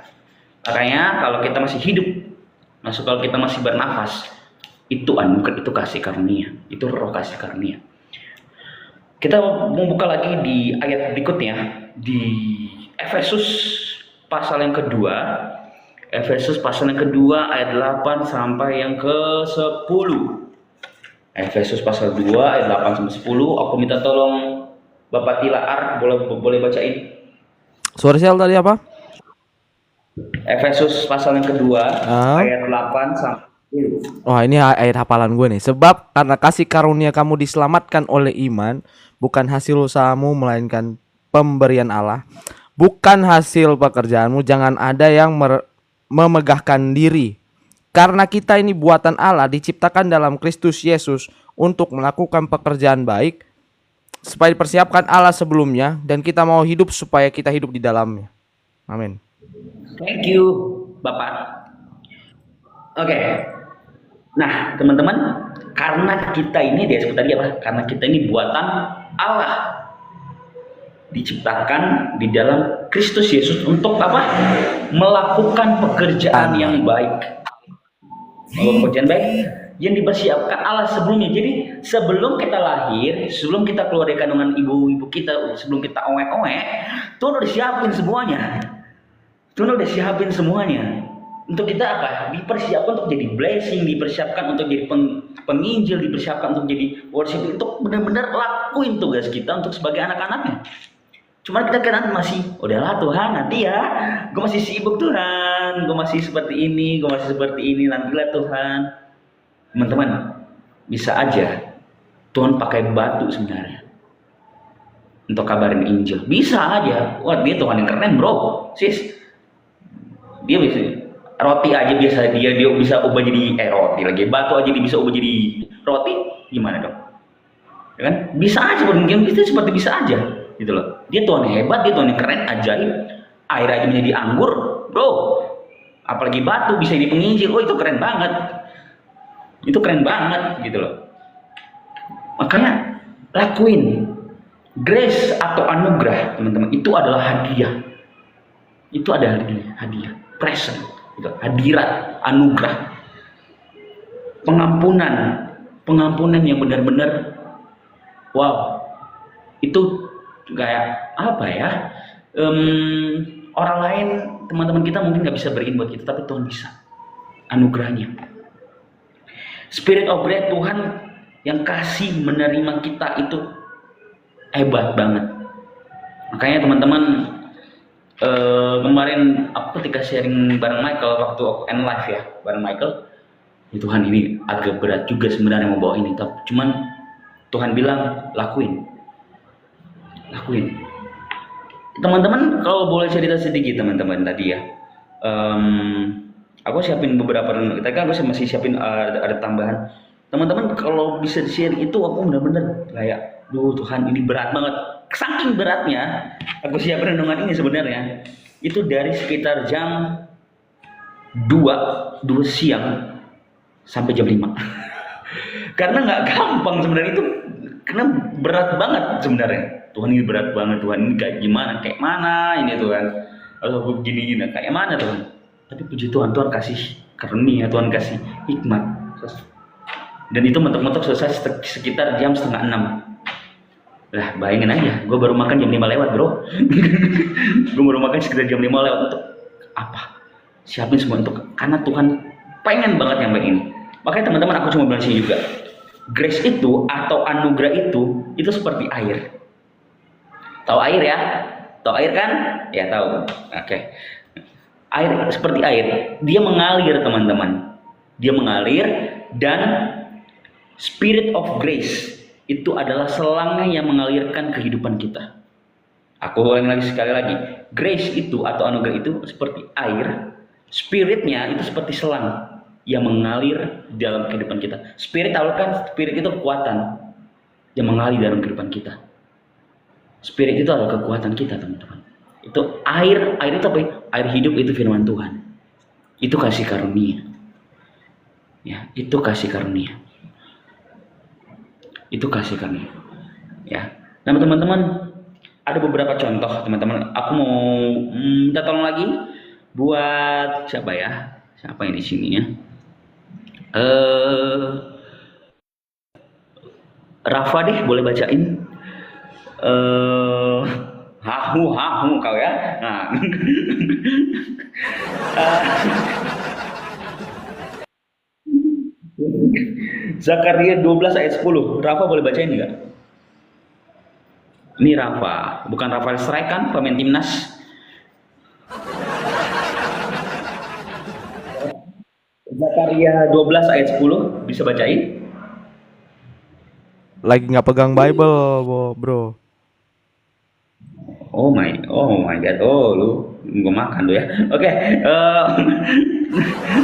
Makanya kalau kita masih hidup, kalau kita masih bernafas, itu anugerah, itu kasih karunia, itu roh kasih karunia. Kita mau buka lagi di ayat berikutnya di Efesus pasal yang kedua. Efesus pasal yang kedua ayat 8 sampai yang ke-10. Efesus pasal 2 ayat 8 sampai 10. Aku minta tolong Bapak Tilaar boleh bacain. Suara sel tadi apa? Efesus pasal yang kedua ayat 8 sampai 10. Wah, ini ayat hafalan gue nih. Sebab karena kasih karunia kamu diselamatkan oleh iman, bukan hasil usahamu melainkan pemberian Allah. Bukan hasil pekerjaanmu, jangan ada yang memegahkan diri. Karena kita ini buatan Allah, diciptakan dalam Kristus Yesus untuk melakukan pekerjaan baik, supaya dipersiapkan Allah sebelumnya, dan kita mau hidup supaya kita hidup di dalamnya. Amin. Thank you, Bapak. Oke. Nah, teman-teman, karena kita ini disebut tadi apa? Karena kita ini buatan Allah, diciptakan di dalam Kristus Yesus untuk apa? Melakukan pekerjaan yang baik. Pekerjaan baik yang dipersiapkan Allah sebelumnya. Jadi sebelum kita lahir, sebelum kita keluar dari kandungan ibu kita, sebelum kita Tuhan udah siapin semuanya. Tuhan udah siapin semuanya. Untuk kita apa? Dipersiapkan untuk jadi blessing, dipersiapkan untuk jadi penginjil, dipersiapkan untuk jadi worship, untuk benar-benar lakuin tugas kita untuk sebagai anak-anaknya. Cuma kita kan masih, udahlah Tuhan, nanti ya, gue masih sibuk Tuhan, gue masih seperti ini, nantilah Tuhan. Teman-teman, bisa aja Tuhan pakai batu sebenarnya untuk kabarin Injil. Bisa aja. Wah, dia Tuhan yang keren bro, sis. Dia bisa roti aja biasa dia bisa ubah jadi roti lagi, batu aja dia bisa ubah jadi roti, gimana dong? Ya kan? Bisa aja, mungkin itu seperti bisa aja gitu loh. Dia Tuhan yang hebat, dia Tuhan yang keren, ajaib. Air aja menjadi anggur, bro. Apalagi batu bisa jadi penginjil. Oh, itu keren banget. Itu keren banget gitu loh. Makanya lakuin. Grace atau anugerah, teman-teman, itu adalah hadiah. Itu adalah hadiah, present, gitu. Hadirat, anugerah, pengampunan yang benar-benar, wow, itu kayak apa ya? Orang lain, teman-teman kita mungkin nggak bisa beriin buat kita, tapi Tuhan bisa. Anugerahnya. Spirit of grace, Tuhan yang kasih menerima kita itu hebat banget. Makanya teman-teman, kemarin aku ketika sharing bareng Michael waktu aku end live ya bareng Michael, ya Tuhan, ini agak berat juga sebenarnya mau bawa ini, tapi cuman Tuhan bilang lakuin. Teman-teman, kalau boleh cerita sedikit teman-teman tadi ya, aku siapin beberapa renungan. Tadi kan aku masih siapin ada tambahan. Teman-teman, kalau bisa share itu aku benar-benar kayak, duh Tuhan, ini berat banget. Saking beratnya aku siapin renungan ini sebenarnya itu dari sekitar jam 2 siang sampai jam 5. Karena nggak gampang sebenarnya itu, karena berat banget sebenarnya. Tuhan, ini berat banget Tuhan, ini kayak mana ini Tuhan, kalau begini kayak mana Tuhan. Tapi puji Tuhan, Tuhan kasih karunia, Tuhan kasih hikmat, dan itu mentok-mentok selesai sekitar jam 5:30. Lah bayangin aja, gue baru makan jam 5 lewat bro. Gue baru makan sekitar jam 5 lewat. Untuk apa? Siapin semua karena Tuhan pengen banget yang baik ini. Makanya teman-teman, aku cuma bilang sini juga, grace itu atau anugerah itu seperti air. Tahu air ya? Tahu air kan? Ya tahu. Oke. Air seperti air, dia mengalir teman-teman. Dia mengalir, dan spirit of grace itu adalah selangnya yang mengalirkan kehidupan kita. Aku ulangi lagi sekali lagi. Grace itu atau anugerah itu seperti air, spiritnya itu seperti selang yang mengalir dalam kehidupan kita. Spirit, tahu kan, spirit itu kekuatan yang mengalir dalam kehidupan kita. Spirit itu adalah kekuatan kita teman-teman. Itu air itu apa? Air hidup itu firman Tuhan. Itu kasih karunia. Ya, itu kasih karunia. Itu kasih karunia. Ya. Nah, teman-teman, ada beberapa contoh, teman-teman. Aku mau minta tolong lagi buat siapa ya? Siapa yang di sini ya? Rafa deh, boleh bacain. Hahu kau ya. Nah. Zakaria 12 ayat 10. Rafa boleh bacain enggak? Ini Rafa, bukan Rafael Strike kan, pemain timnas. Zakaria 12 ayat 10, bisa bacain? Lagi nggak pegang Bible, bro. Oh my god, oh lu gue makan tuh ya. Oke,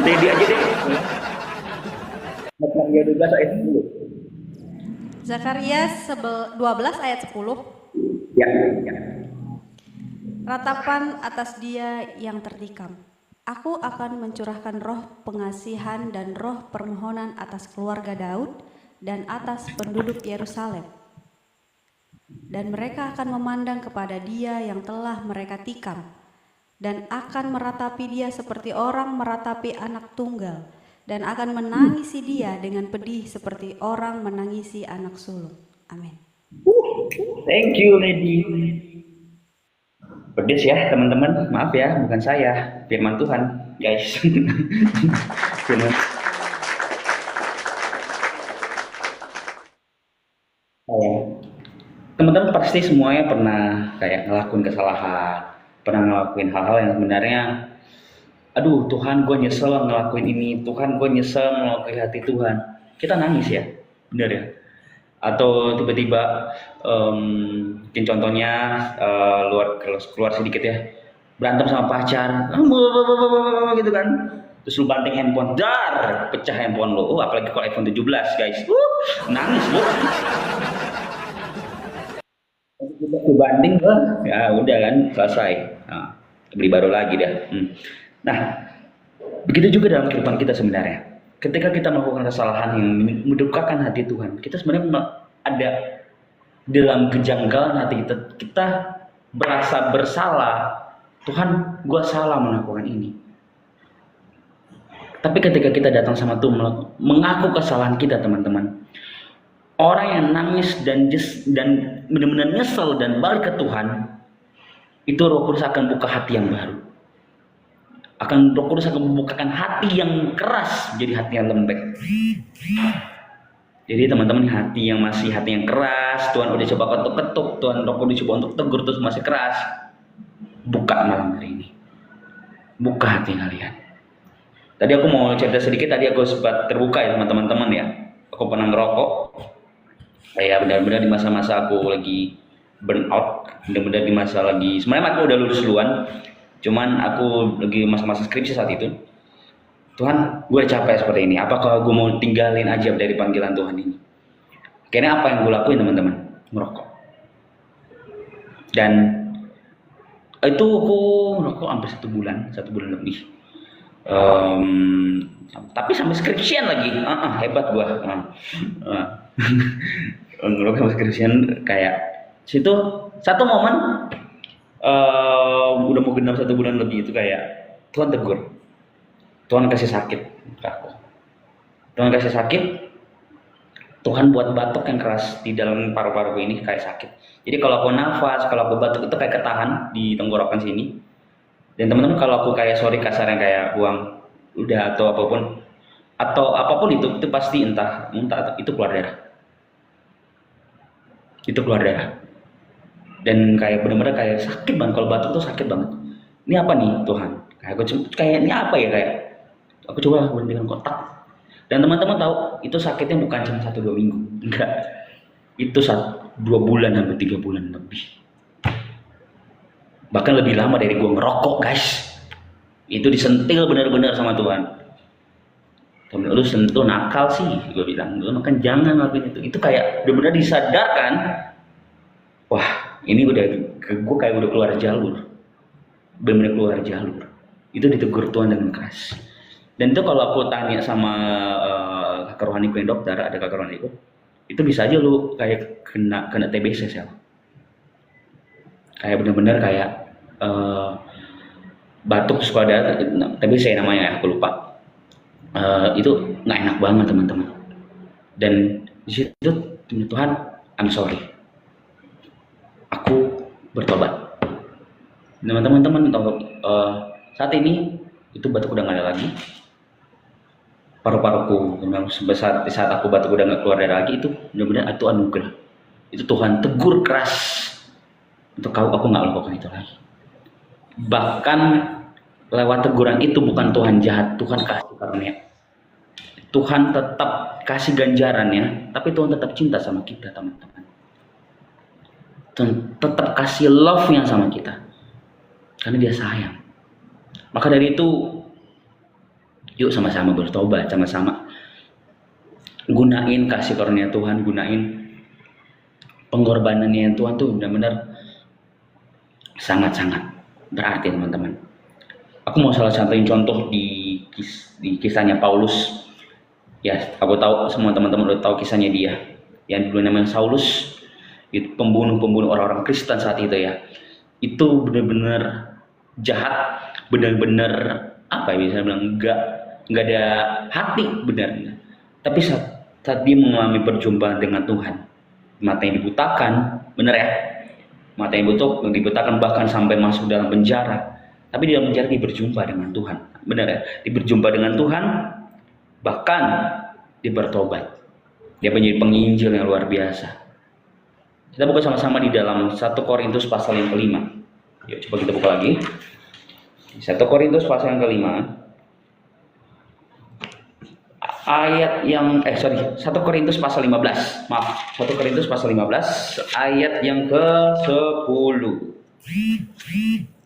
jadi aja deh. Zakaria 12 ayat 10. Zakaria 12 ayat 10. Ya. Ratapan atas dia yang tertikam. Aku akan mencurahkan roh pengasihan dan roh permohonan atas keluarga Daud dan atas penduduk Yerusalem. Dan mereka akan memandang kepada dia yang telah mereka tikam, dan akan meratapi dia seperti orang meratapi anak tunggal, dan akan menangisi dia dengan pedih seperti orang menangisi anak sulung. Amin. Thank you, lady. Pedes ya teman-teman, maaf ya, bukan saya, firman Tuhan, guys. Firman. Teman-teman pasti semuanya pernah kayak ngelakuin kesalahan, pernah ngelakuin hal-hal yang sebenarnya, aduh Tuhan gue nyesel ngelakuin ini, Tuhan gue nyesel ngelakuin hati Tuhan. Kita nangis ya, benar ya. Atau tiba-tiba mungkin contohnya keluar sedikit ya, berantem sama pacar gitu kan, terus lu banting handphone, dar pecah handphone lo. Apalagi kalau iPhone 17 guys, nangis lu. Kita banding ya udah kan selesai, nah, beli baru lagi dah. Nah begitu juga dalam kehidupan kita sebenarnya. Ketika kita melakukan kesalahan yang mendukakan hati Tuhan, kita sebenarnya ada dalam kejanggalan hati kita berasa bersalah. Tuhan, gue salah melakukan ini. Tapi ketika kita datang sama Tuhan, mengaku kesalahan kita, teman-teman, orang yang nangis dan benar-benar nyesel dan balik ke Tuhan, itu Roh Kudus akan buka hati yang baru. Roh Kudus akan membukakan hati yang keras jadi hati yang lembek. Jadi teman-teman, hati yang keras, Tuhan udah coba ketuk-ketuk, Tuhan Roh Kudus coba untuk tegur terus masih keras. Buka malam hari ini. Buka hati kalian. Tadi aku mau cerita sedikit, tadi aku sempat terbuka ya teman-teman ya. Aku pernah ngerokok. Kayak benar-benar di masa-masa aku lagi burn out, benar-benar di masa lagi, sebenarnya aku udah lulus duluan. Cuman aku lagi masa-masa skripsi saat itu. Tuhan, gue capek seperti ini. Apakah gue mau tinggalin aja dari panggilan Tuhan ini? Kayaknya apa yang gue lakuin teman-teman? Merokok. Dan itu aku merokok hampir 1 bulan lebih. Tapi sampai skripsian lagi. Hebat gue. Merokok sampai skripsian kayak situ satu momen. Udah mau genap 1 bulan lebih itu kayak Tuhan tegur, Tuhan kasih sakit aku, Tuhan kasih sakit, Tuhan buat batuk yang keras di dalam paru-paru ini kayak sakit. Jadi kalau aku nafas, kalau aku batuk itu kayak ketahan di tenggorokan sini. Dan teman-teman kalau aku kayak kasarnya kayak buang udah atau apapun itu pasti entah muntah itu keluar darah. Itu keluar darah. Dan kayak benar-benar kayak sakit banget, kalau batuk tuh sakit banget. Ini apa nih Tuhan? Kayak ini apa ya, kayak aku coba berhentikan kotak. Dan teman-teman tahu itu sakitnya bukan cuma 1-2 minggu, enggak. Itu 2 bulan sampai 3 bulan lebih. Bahkan lebih lama dari gua ngerokok guys. Itu disentil benar-benar sama Tuhan. Tuhan, lu sentuh nakal sih, gua bilang. Lu makan jangan ngelakuin itu. Itu kayak benar-benar disadarkan. Wah, ini gue kayak udah keluar jalur, benar-benar keluar jalur. Itu ditegur Tuhan dengan keras. Dan itu kalau aku tanya sama kakak rohaniku yang dokter, ada kakak rohaniku, itu bisa aja lu kayak kena TBC sel. Kayak benar-benar kayak batuk suka ada TBC namanya ya, aku lupa. Itu nggak enak banget teman-teman. Dan di situ Tuhan, I'm sorry. Aku bertobat. Teman-teman tahu saat ini itu batuk udah nggak ada lagi. Paru-paruku memang sebesar di saat aku batuk udah nggak keluar darah lagi, itu benar-benar itu anugerah. Itu Tuhan tegur keras untuk aku nggak melakukan itu lagi. Bahkan lewat teguran itu bukan Tuhan jahat, Tuhan kasih karunia. Tuhan tetap kasih ganjarannya, tapi Tuhan tetap cinta sama kita teman-teman. Tetap kasih love-nya sama kita karena dia sayang. Maka dari itu yuk sama-sama bertobat, sama-sama gunain kasih karunia Tuhan, gunain pengorbanannya Tuhan tuh benar-benar sangat-sangat berarti teman-teman. Aku mau salah satuin contoh di kisahnya Paulus. Ya, aku tahu semua teman-teman udah tahu kisahnya dia yang dulu namanya Saulus. Itu pembunuh orang-orang Kristen saat itu ya. Itu benar-benar jahat, benar-benar apa ya, bisa bilang nggak ada hati benar. Tapi saat dia mengalami perjumpaan dengan Tuhan, matanya dibutakan, benar ya, matanya dibutakan bahkan sampai masuk dalam penjara. Tapi di dalam penjara dia berjumpa dengan Tuhan. Benar ya? Dia berjumpa dengan Tuhan, bahkan dia bertobat. Dia menjadi penginjil yang luar biasa. Kita buka sama-sama di dalam 1 Korintus pasal yang kelima. Yuk coba kita buka lagi. 1 Korintus pasal yang kelima. Ayat yang 1 Korintus pasal 15. Maaf, 1 Korintus pasal 15 ayat yang ke-10.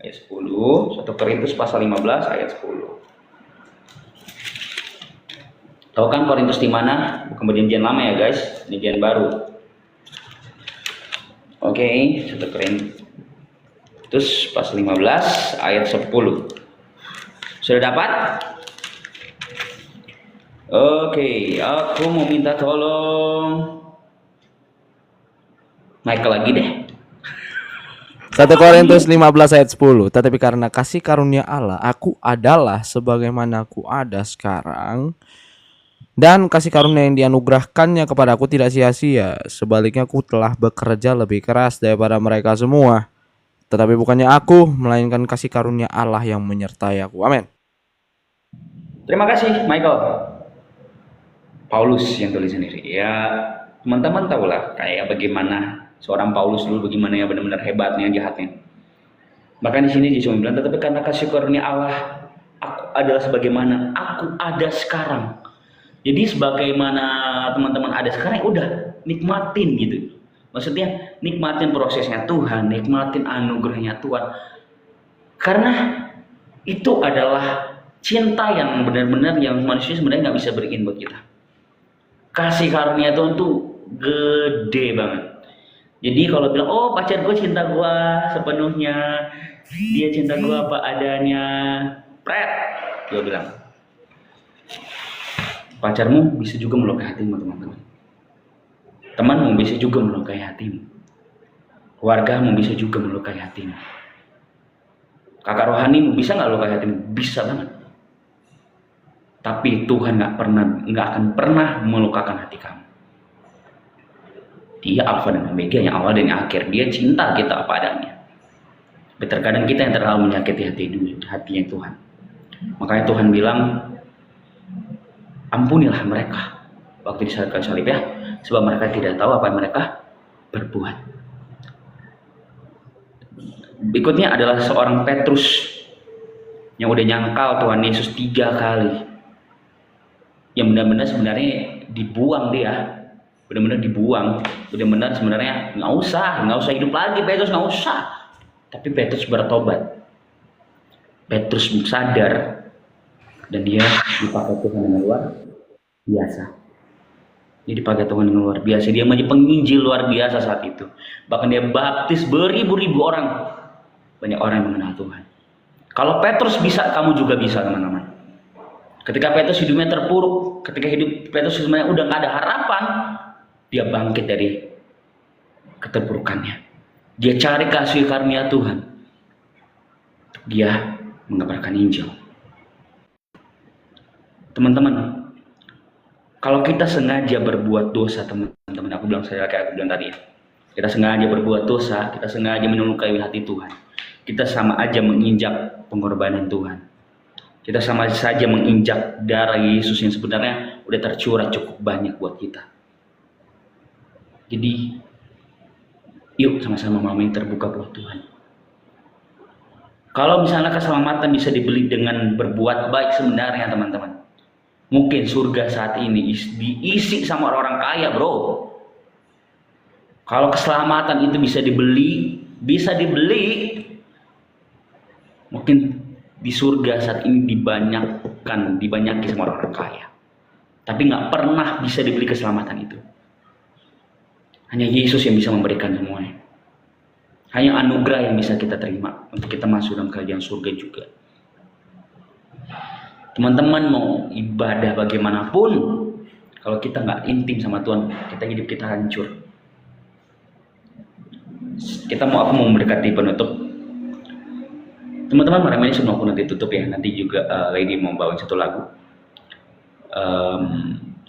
Ayat 10, 1 Korintus pasal 15 ayat 10. Tahu kan Korintus di mana? Bukan perjanjian lama ya guys, perjanjian baru. Oke, 1 Korintus pasal 15 ayat 10. Sudah dapat? Oke, aku mau minta tolong Michael lagi deh. 1 Korintus 15 ayat 10. Tetapi karena kasih karunia Allah, aku adalah sebagaimana aku ada sekarang. Dan kasih karunia yang dianugerahkannya kepada aku tidak sia-sia. Sebaliknya aku telah bekerja lebih keras daripada mereka semua. Tetapi bukannya aku, melainkan kasih karunia Allah yang menyertai aku. Amin. Terima kasih Michael. Paulus yang tulis sendiri. Ya, teman-teman tahulah kayak bagaimana seorang Paulus dulu, bagaimana ya benar-benar hebatnya, jahatnya. Bahkan di sini dia cuma bilang, tetapi karena kasih karunia Allah, aku adalah sebagaimana aku ada sekarang. Jadi sebagaimana teman-teman ada sekarang, udah nikmatin gitu. Maksudnya nikmatin prosesnya Tuhan, nikmatin anugerahnya Tuhan. Karena itu adalah cinta yang benar-benar yang manusia sebenarnya nggak bisa berikan buat kita. Kasih karunia Tuhan tuh gede banget. Jadi kalau bilang, oh pacar gue cinta gue sepenuhnya, dia cinta gue apa adanya, pret, gue bilang, pacarmu bisa juga melukai hatimu teman-teman. Temanmu bisa juga melukai hatimu. Keluargamu bisa juga melukai hatimu. Kakak rohanimu bisa nggak melukai hatimu? Bisa banget. Tapi Tuhan nggak akan pernah melukakan hati kamu. Dia Alfa dan Omega, yang awal dan yang akhir. Dia cinta kita apa adanya. Tapi terkadang kita yang terlalu menyakiti hatinya Tuhan. Makanya Tuhan bilang, ampunilah mereka waktu disalibkan salib ya, sebab mereka tidak tahu apa yang mereka berbuat. Berikutnya adalah seorang Petrus yang udah nyangkal Tuhan Yesus 3 kali. Yang benar-benar sebenarnya dibuang dia, benar-benar dibuang, benar-benar sebenarnya nggak usah hidup lagi Petrus, nggak usah. Tapi Petrus bertobat, Petrus sadar, dan dia dipakai Tuhan dengan luar biasa. Dia dipakai Tuhan dengan luar biasa. Dia menjadi penginjil luar biasa saat itu. Bahkan dia baptis beribu-ribu orang. Banyak orang yang mengenal Tuhan. Kalau Petrus bisa, kamu juga bisa teman-teman. Ketika Petrus hidupnya terpuruk, ketika hidup Petrus sebenarnya udah gak ada harapan, dia bangkit dari keterpurukannya. Dia cari kasih karunia Tuhan. Dia mengabarkan Injil. Teman-teman, kalau kita sengaja berbuat dosa, teman-teman, aku bilang tadi ya, kita sengaja berbuat dosa, kita sengaja menyulukai hati Tuhan, kita sama aja menginjak pengorbanan Tuhan. Kita sama saja menginjak darah Yesus yang sebenarnya udah tercurah cukup banyak buat kita. Jadi, yuk sama-sama mau terbuka buat Tuhan. Kalau misalnya keselamatan bisa dibeli dengan berbuat baik sebenarnya teman-teman, mungkin surga saat ini diisi sama orang-orang kaya bro. Kalau keselamatan itu bisa dibeli, mungkin di surga saat ini dibanyaki sama orang kaya. Tapi nggak pernah bisa dibeli keselamatan itu. Hanya Yesus yang bisa memberikan semuanya. Hanya anugerah yang bisa kita terima untuk kita masuk dalam kerajaan surga juga. Teman-teman mau ibadah bagaimanapun, kalau kita nggak intim sama Tuhan, hidup kita hancur. Aku mau mendekati penutup. Teman-teman, malam ini semua aku nanti tutup ya. Nanti juga Lady mau bawain satu lagu.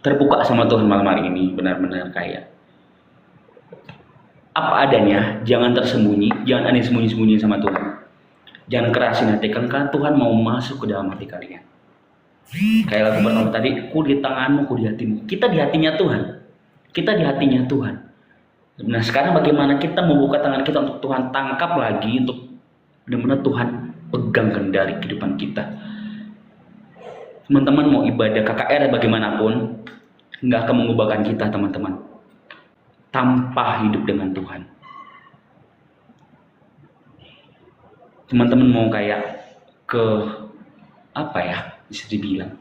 Terbuka sama Tuhan malam hari ini, benar-benar kayak apa adanya, jangan tersembunyi, jangan ada yang sembunyi-sembunyi sama Tuhan. Jangan kerasin hati kalian, karena Tuhan mau masuk ke dalam hati kalian. Kayak lagu pertama tadi, ku di tanganmu, ku di hatimu. Kita di hatinya Tuhan. Kita di hatinya Tuhan. Nah sekarang bagaimana kita membuka tangan kita untuk Tuhan tangkap lagi, untuk benar-benar Tuhan pegang kendali kehidupan kita. Teman-teman mau ibadah KKR bagaimanapun, nggak akan mengubahkan kita teman-teman, tanpa hidup dengan Tuhan. Teman-teman mau kayak ke apa ya, bisa dibilang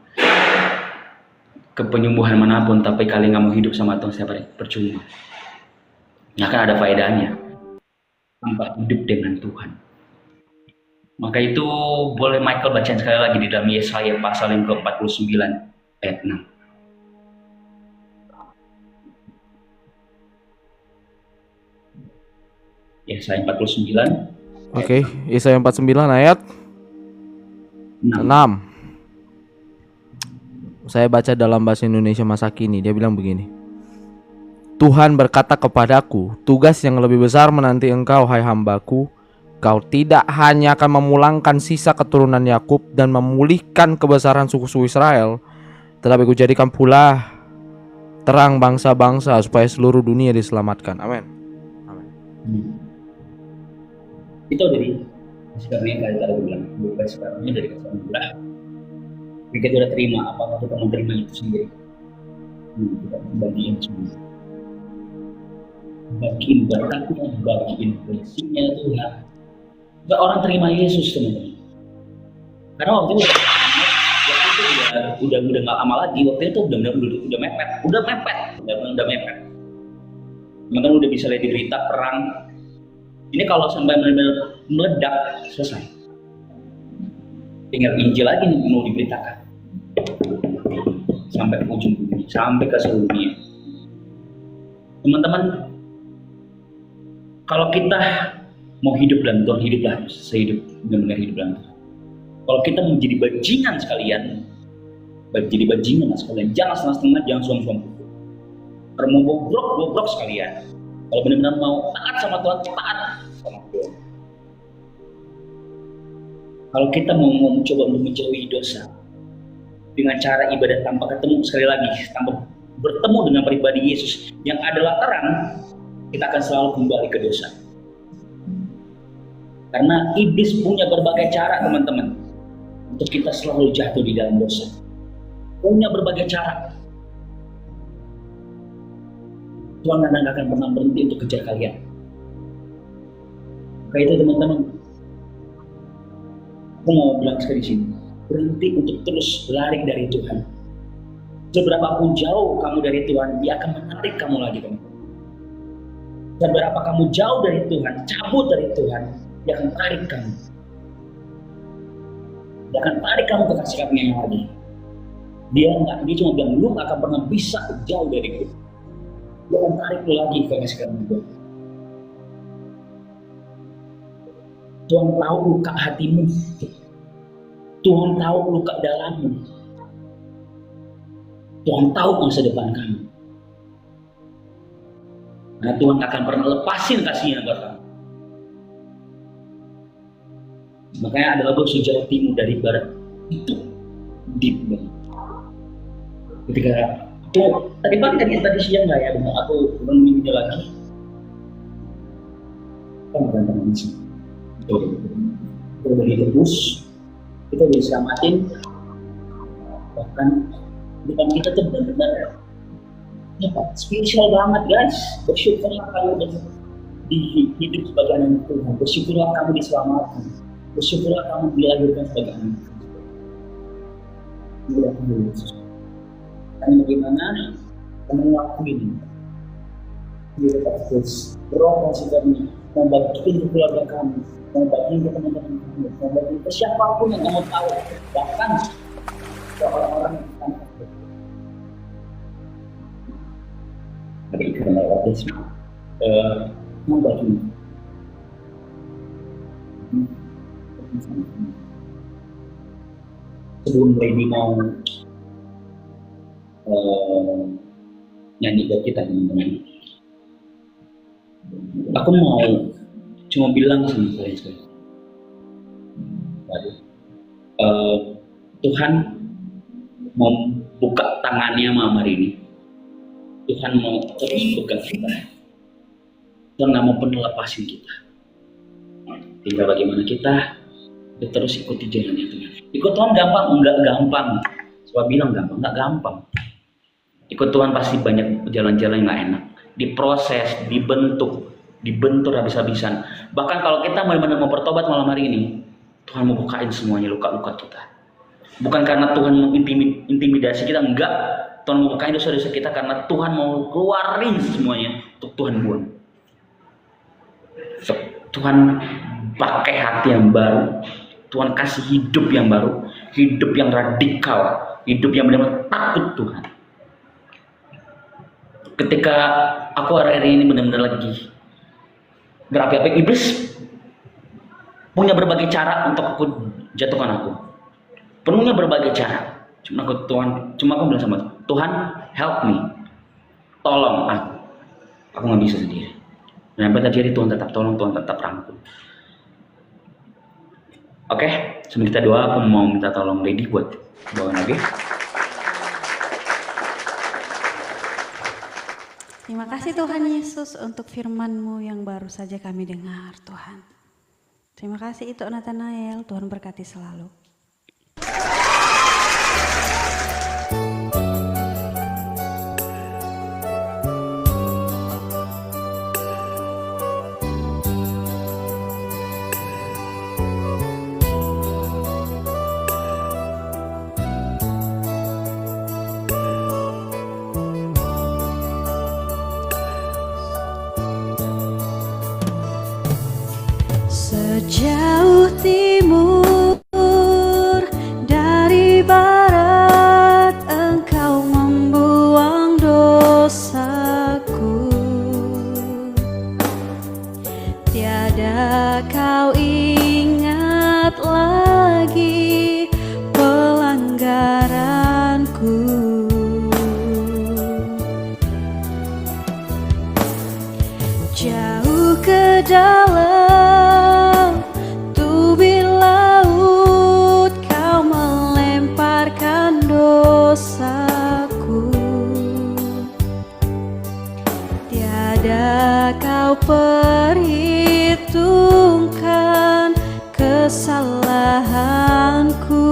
ke penyembuhan manapun, tapi kalian nggak mau hidup sama Tuhan, siapa percuma. Nggak akan ada faedahnya tanpa hidup dengan Tuhan. Maka itu boleh Michael bacain sekali lagi di dalam Yesaya pasal yang ke-49 ayat 6. Yesaya 49. Oke, Yesaya 49 ayat 6. Saya baca dalam bahasa Indonesia masa kini. Dia bilang begini. Tuhan berkata kepadaku, tugas yang lebih besar menanti engkau, hai hambaku. Kau tidak hanya akan memulangkan sisa keturunan Yakub dan memulihkan kebesaran suku-suku Israel, tetapi kujadikan pula terang bangsa-bangsa supaya seluruh dunia diselamatkan. Amin. Amin. Itu dari sekarang kali tadi bilang, bukan sekarangnya dari kesalahan belah. Kita sudah terima, apakah kita menerima itu sendiri? Kita bagiin semua. Bagiin berkatnya, bagiin blessingnya Tuhan. Gak orang terima Yesus teman-teman. Karena waktu itu udah nggak lama lagi. Waktu itu udah mepet. Teman-teman udah bisa lihat di berita perang. Ini kalau sampai benar-benar meledak, selesai. Tinggal Injil lagi nih mau diberitakan sampai ke ujung dunia, sampai ke seluruh dunia. Teman-teman, kalau kita mau hidup dalam Tuhan, hiduplah sehidup benar-benar hidup dalam Tuhan. Kalau kita menjadi bajingan sekalian, jangan setengah-setengah, jangan suam-suam. Kalau mau bobrok sekalian. Kalau benar-benar mau taat sama Tuhan, taat sama Tuhan. Kalau kita mau mencoba untuk menjauhi dosa dengan cara ibadah tanpa ketemu, sekali lagi tanpa bertemu dengan pribadi Yesus yang adalah terang, kita akan selalu kembali ke dosa. Karena iblis punya berbagai cara teman-teman untuk kita selalu jatuh di dalam dosa. Punya berbagai cara. Tuhan tidak akan pernah berhenti untuk kejar kalian. Maka itu teman-teman, aku mau bilang sekali di sini, berhenti untuk terus lari dari Tuhan. Seberapapun jauh kamu dari Tuhan, Dia akan menarik kamu lagi teman-teman. Seberapa kamu jauh dari Tuhan, cabut dari Tuhan, Dia akan tarik kamu. Dia akan tarik kamu ke kasih karunia yang lagi. Dia cuma bilang, lu gak akan pernah bisa jauh dari gue. Dia akan tarik lu lagi ke kasih karunia gue. Tuhan tahu luka hatimu. Tuhan tahu luka dalammu. Tuhan tahu masa depan kamu. Nah, Tuhan akan pernah lepasin kasihnya buat kamu. Makanya ada lagu sejauh timur dari barat itu deep banget. Ketika aku tadi siang nggak ya, aku belum video lagi. Kita nggak di sini. Kita udah ditebus, kita udah diselamatin, bahkan depan kita tuh benar-benar spiritual banget guys. Bersyukurlah kamu hidup sebagai anak Tuhan. Bersyukurlah kamu diselamatkan. Bersyukurlah kamu dilahirkan sebagai anak Tuhan. Karena bagaimana kamu ngelakuin ini? Dia tetap terus roh kasih kamu, mau bagiin ke keluarga kamu, mau bagiin ke teman-teman kamu, mau bagiin ke siapapun yang kamu tahu, bahkan ke orang-orang yang kamu tahu. Tapi karena waktu mau bagiin. Sebelum Lady mau nyanyi buat kita teman-teman, Aku mau cuma bilang sama kalian sekali. Waduh. Tuhan mau buka tangannya malam hari ini. Tuhan mau terus pegang kita. Tuhan nggak mau pernah lepasin kita. Tinggal bagaimana kita terus ikuti jalannya Tuhan. Ikut Tuhan gampang? Enggak gampang. Coba bilang gampang, enggak gampang. Ikut Tuhan pasti banyak jalan-jalan yang nggak enak. Diproses, dibentur habis-habisan. Bahkan kalau kita benar-benar mau bertobat malam hari ini, Tuhan mau bukain semuanya luka-luka kita. Bukan karena Tuhan mau intimidasi kita, enggak. Tuhan mau bukain dosa-dosa kita karena Tuhan mau keluarin semuanya untuk Tuhan buang. So, Tuhan pakai hati yang baru. Tuhan kasih hidup yang baru, hidup yang radikal, hidup yang benar-benar takut Tuhan. Ketika aku hari ini benar-benar lagi berapi-api, iblis punya berbagai cara untuk aku jatuhkan aku. Penuhnya berbagai cara. Cuma aku bilang sama Tuhan, help me, tolong aku. Aku nggak bisa sendiri. Dan sampai terjadi Tuhan tetap tolong, Tuhan tetap rangkul. Oke, sebelum kita doa, aku mau minta tolong Lady buat bawain lagi. Terima kasih Tuhan Yesus untuk firman-Mu yang baru saja kami dengar Tuhan. Terima kasih itu Nathanael, Tuhan berkati selalu. Sejauh timur dari barat, Engkau membuang dosaku. Tiada Kau ingat lagi pelanggaranku. Jauh ke dalam dosaku, tiada Kau perhitungkan kesalahanku.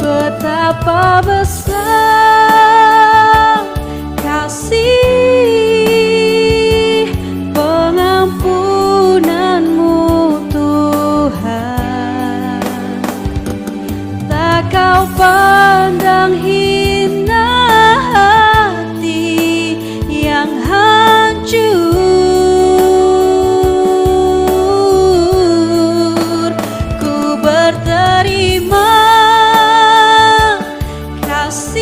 Betapa besar kasih pengampunan-Mu Tuhan. Kau pandang hina hati yang hancur. Ku berterima kasih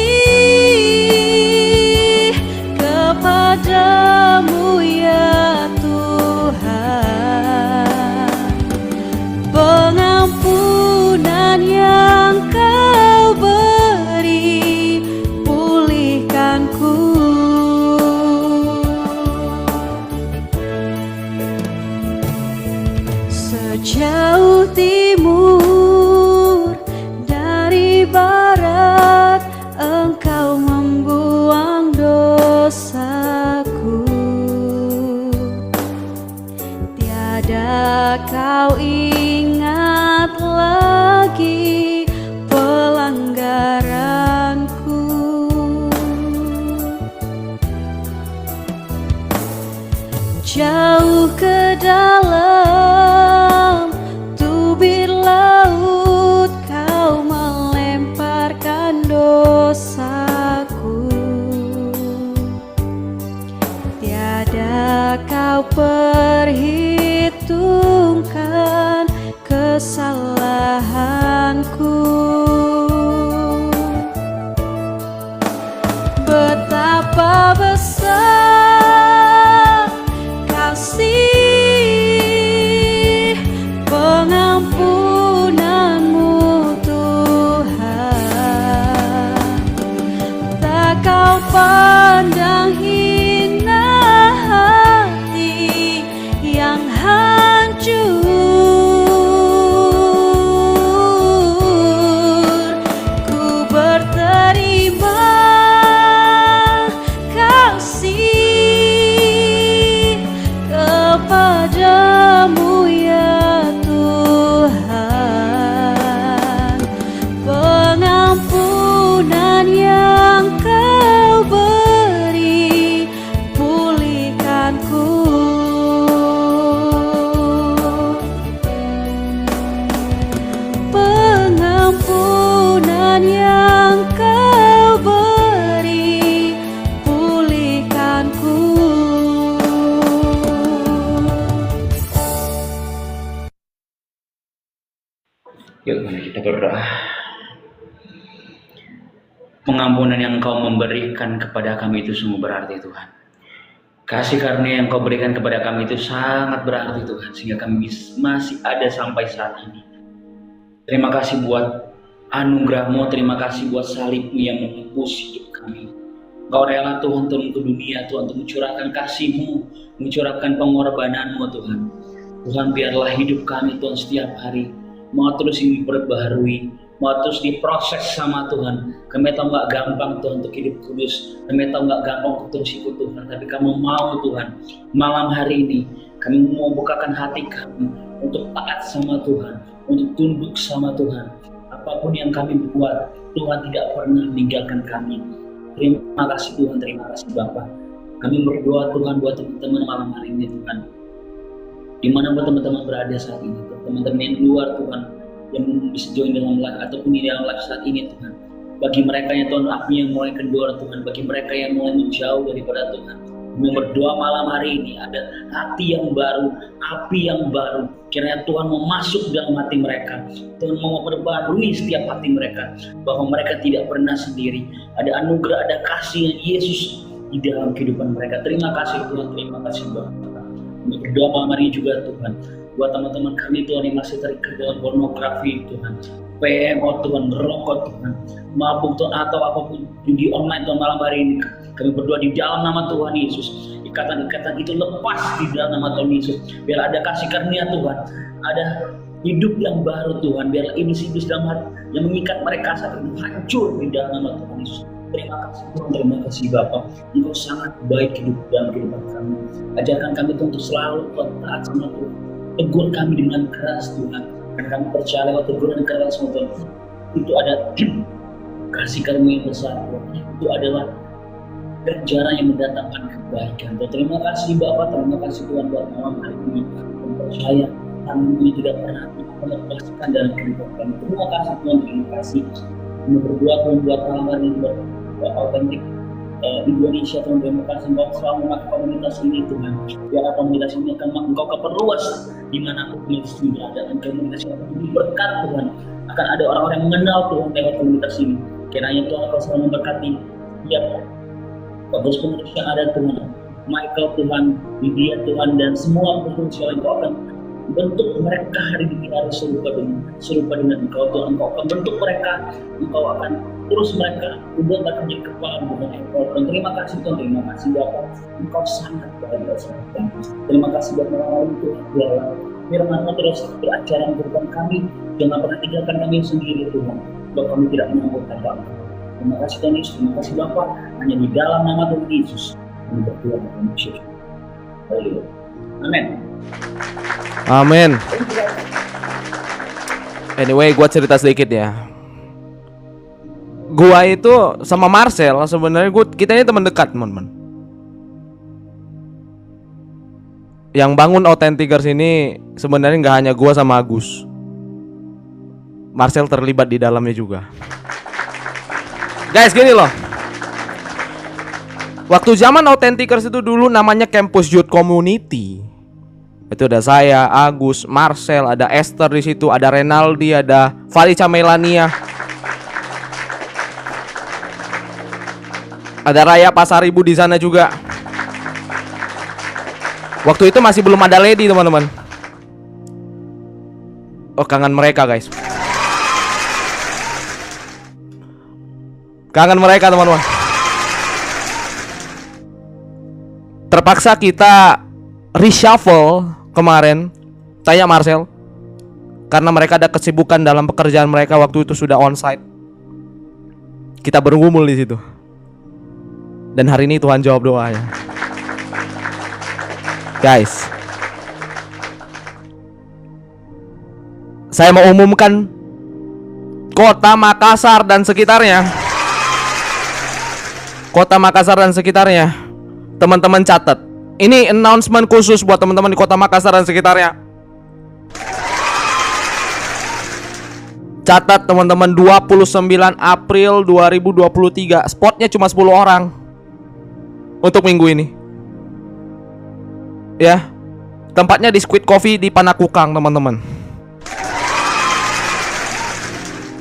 kepadamu ya Tuhan. Pengampunan yang Kau beri, pulihkanku. Sejauh timur dari barat, Engkau membuang dosaku. Tiada Kau ingat lagi pelanggaranku. Jauh ke dalam tubir laut, Kau melemparkan dosaku. Tiada Kau perhitungkan kesalahanku. Betapa besar kasih pengampunan-Mu Tuhan. Tak Kau pandang Yuk mari kita berdoa. Pengampunan yang Engkau memberikan kepada kami itu sungguh berarti Tuhan. Kasih karunia yang Kau berikan kepada kami itu sangat berarti Tuhan, sehingga kami masih ada sampai saat ini. Terima kasih buat anugerah-Mu, terima kasih buat salib-Mu yang menembus hidup kami. Engkau rela Tuhan turun ke dunia Tuhan untuk mencurahkan kasih-Mu, mencurahkan pengorbanan-Mu Tuhan. Tuhan biarlah hidup kami Tuhan setiap hari mau terus diperbaharui, mau terus diproses sama Tuhan. Kami tahu nggak gampang Tuhan untuk hidup kudus, kami tahu nggak gampang untuk terus ikut Tuhan, tapi kamu mau Tuhan. Malam hari ini kami mau bukakan hati kami untuk taat sama Tuhan, untuk tunduk sama Tuhan. Apapun yang kami buat, Tuhan tidak pernah meninggalkan kami. Terima kasih Tuhan, terima kasih Bapa. Kami berdoa Tuhan buat teman-teman malam hari ini Tuhan, dimanapun teman-teman berada saat ini, teman-teman yang di luar Tuhan, yang bisa join dalam live ataupun di dalam live saat ini Tuhan. Bagi mereka yang Tuhan api yang mulai kendor Tuhan, bagi mereka yang mulai menjauh daripada Tuhan, kami berdoa malam hari ini ada hati yang baru, api yang baru. Kiranya Tuhan mau masuk dalam hati mereka, Tuhan mau memperbarui setiap hati mereka, bahwa mereka tidak pernah sendiri. Ada anugerah, ada kasih yang Yesus di dalam kehidupan mereka. Terima kasih Tuhan, terima kasih Bapak. Kami berdoa malam hari juga Tuhan, buat teman-teman kami Tuhan yang masih terikat dalam pornografi Tuhan, PMO Tuhan, merokok Tuhan, mabuk Tuhan, atau apapun judi online Tuhan malam hari ini. Kami berdoa di dalam nama Tuhan Yesus, ikatan-ikatan itu lepas di dalam nama Tuhan Yesus. Biar ada kasih karunia Tuhan, ada hidup yang baru Tuhan, biar iblis-iblis dalam hati yang mengikat mereka saat ini hancur di dalam nama Tuhan Yesus. Terima kasih Tuhan, terima kasih Bapak. Engkau sangat baik hidup dalam kehidupan kami. Ajarkan kami untuk selalu taat sama Tuhan. Tegur kami dengan keras Tuhan, karena kami percaya lewat teguran keras Tuhan itu ada kasih karunia yang besar Tuhan. Itu adalah ganjaran yang mendatangkan kebaikan Tuhan. Terima kasih Bapak, terima kasih Tuhan buat malam hari ini. Kami percaya kami tidak pernah melepaskan dalam kehidupan kami. Terima kasih Tuhan, terima kasih. Kami berdoa Tuhan buat malam hari ini buat autentik Indonesia Tuhan. Terima kasih Engkau selalu memakai komunitas ini Tuhan. Biar komunitas ini akan Engkau keperluas dimanapun komunitas ini berada, dan komunitas ini akan berkat Tuhan. Akan ada orang-orang yang mengenal Tuhan lewat komunitas ini. Kiranya Tuhan Engkau selalu memberkati setiap pengurus yang ada Tuhan, Michael Tuhan, Lydia Tuhan, dan semua pengurus yang Engkau akan bentuk mereka hari ini harus serupa dengan Engkau Tuhan. Engkau akan bentuk mereka, Engkau akan terus mereka ubah mereka menjadi kepala bukan ekor. Dan terima kasih Tuhan, terima kasih Bapak, Engkau sangat baik. Terima kasih buat orang-orang itu biarlah firman-Mu terus beracara di depan kami, jangan pernah tinggalkan kami sendiri Tuhan, bahwa kami tidak menanggung tanpa Engkau. Terima kasih Tuhan Yesus, terima kasih Bapak, hanya di dalam nama Tuhan Yesus kami berdoa dan bersyukur. Haleluya. Amin. Amin. Anyway, gua cerita sedikit ya. Gua itu sama Marcel sebenarnya kita ini teman dekat, teman-teman. Yang bangun Authentikers ini sebenarnya nggak hanya gua sama Agus. Marcel terlibat di dalamnya juga. Guys, gini loh. Waktu zaman Authentikers itu dulu namanya Campus Youth Community. Itu ada saya, Agus, Marcel, ada Esther di situ, ada Renaldi, ada Falica Melania, ada Raya Pasaribu di sana juga. Waktu itu masih belum ada Lady, teman-teman. Oh, kangen mereka, guys. Kangen mereka, teman-teman. Terpaksa kita reshuffle kemarin, saya Marcel, karena mereka ada kesibukan dalam pekerjaan mereka waktu itu sudah onsite. Kita bergumul di situ. Dan hari ini Tuhan jawab doanya. Guys, saya mau umumkan Kota Makassar dan sekitarnya. Kota Makassar dan sekitarnya. Teman-teman catat. Ini announcement khusus buat teman-teman di Kota Makassar dan sekitarnya. Catat teman-teman, 29 April 2023. Spotnya cuma 10 orang untuk minggu ini. Ya. Tempatnya di Squid Coffee di Panakukang, teman-teman.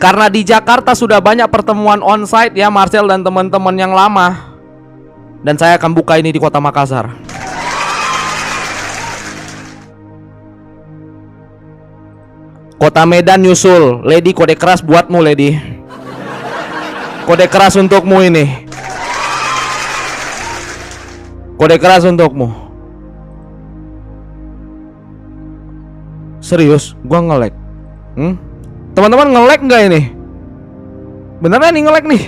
Karena di Jakarta sudah banyak pertemuan onsite ya Marcel dan teman-teman yang lama. Dan saya akan buka ini di kota Makassar. Kota Medan nyusul. Lady, kode keras buatmu Lady. Kode keras untukmu ini. Kode keras untukmu. Serius, gua nge-lag. Teman-teman nge-lag nggak ini? Beneran nih nge-lag nih.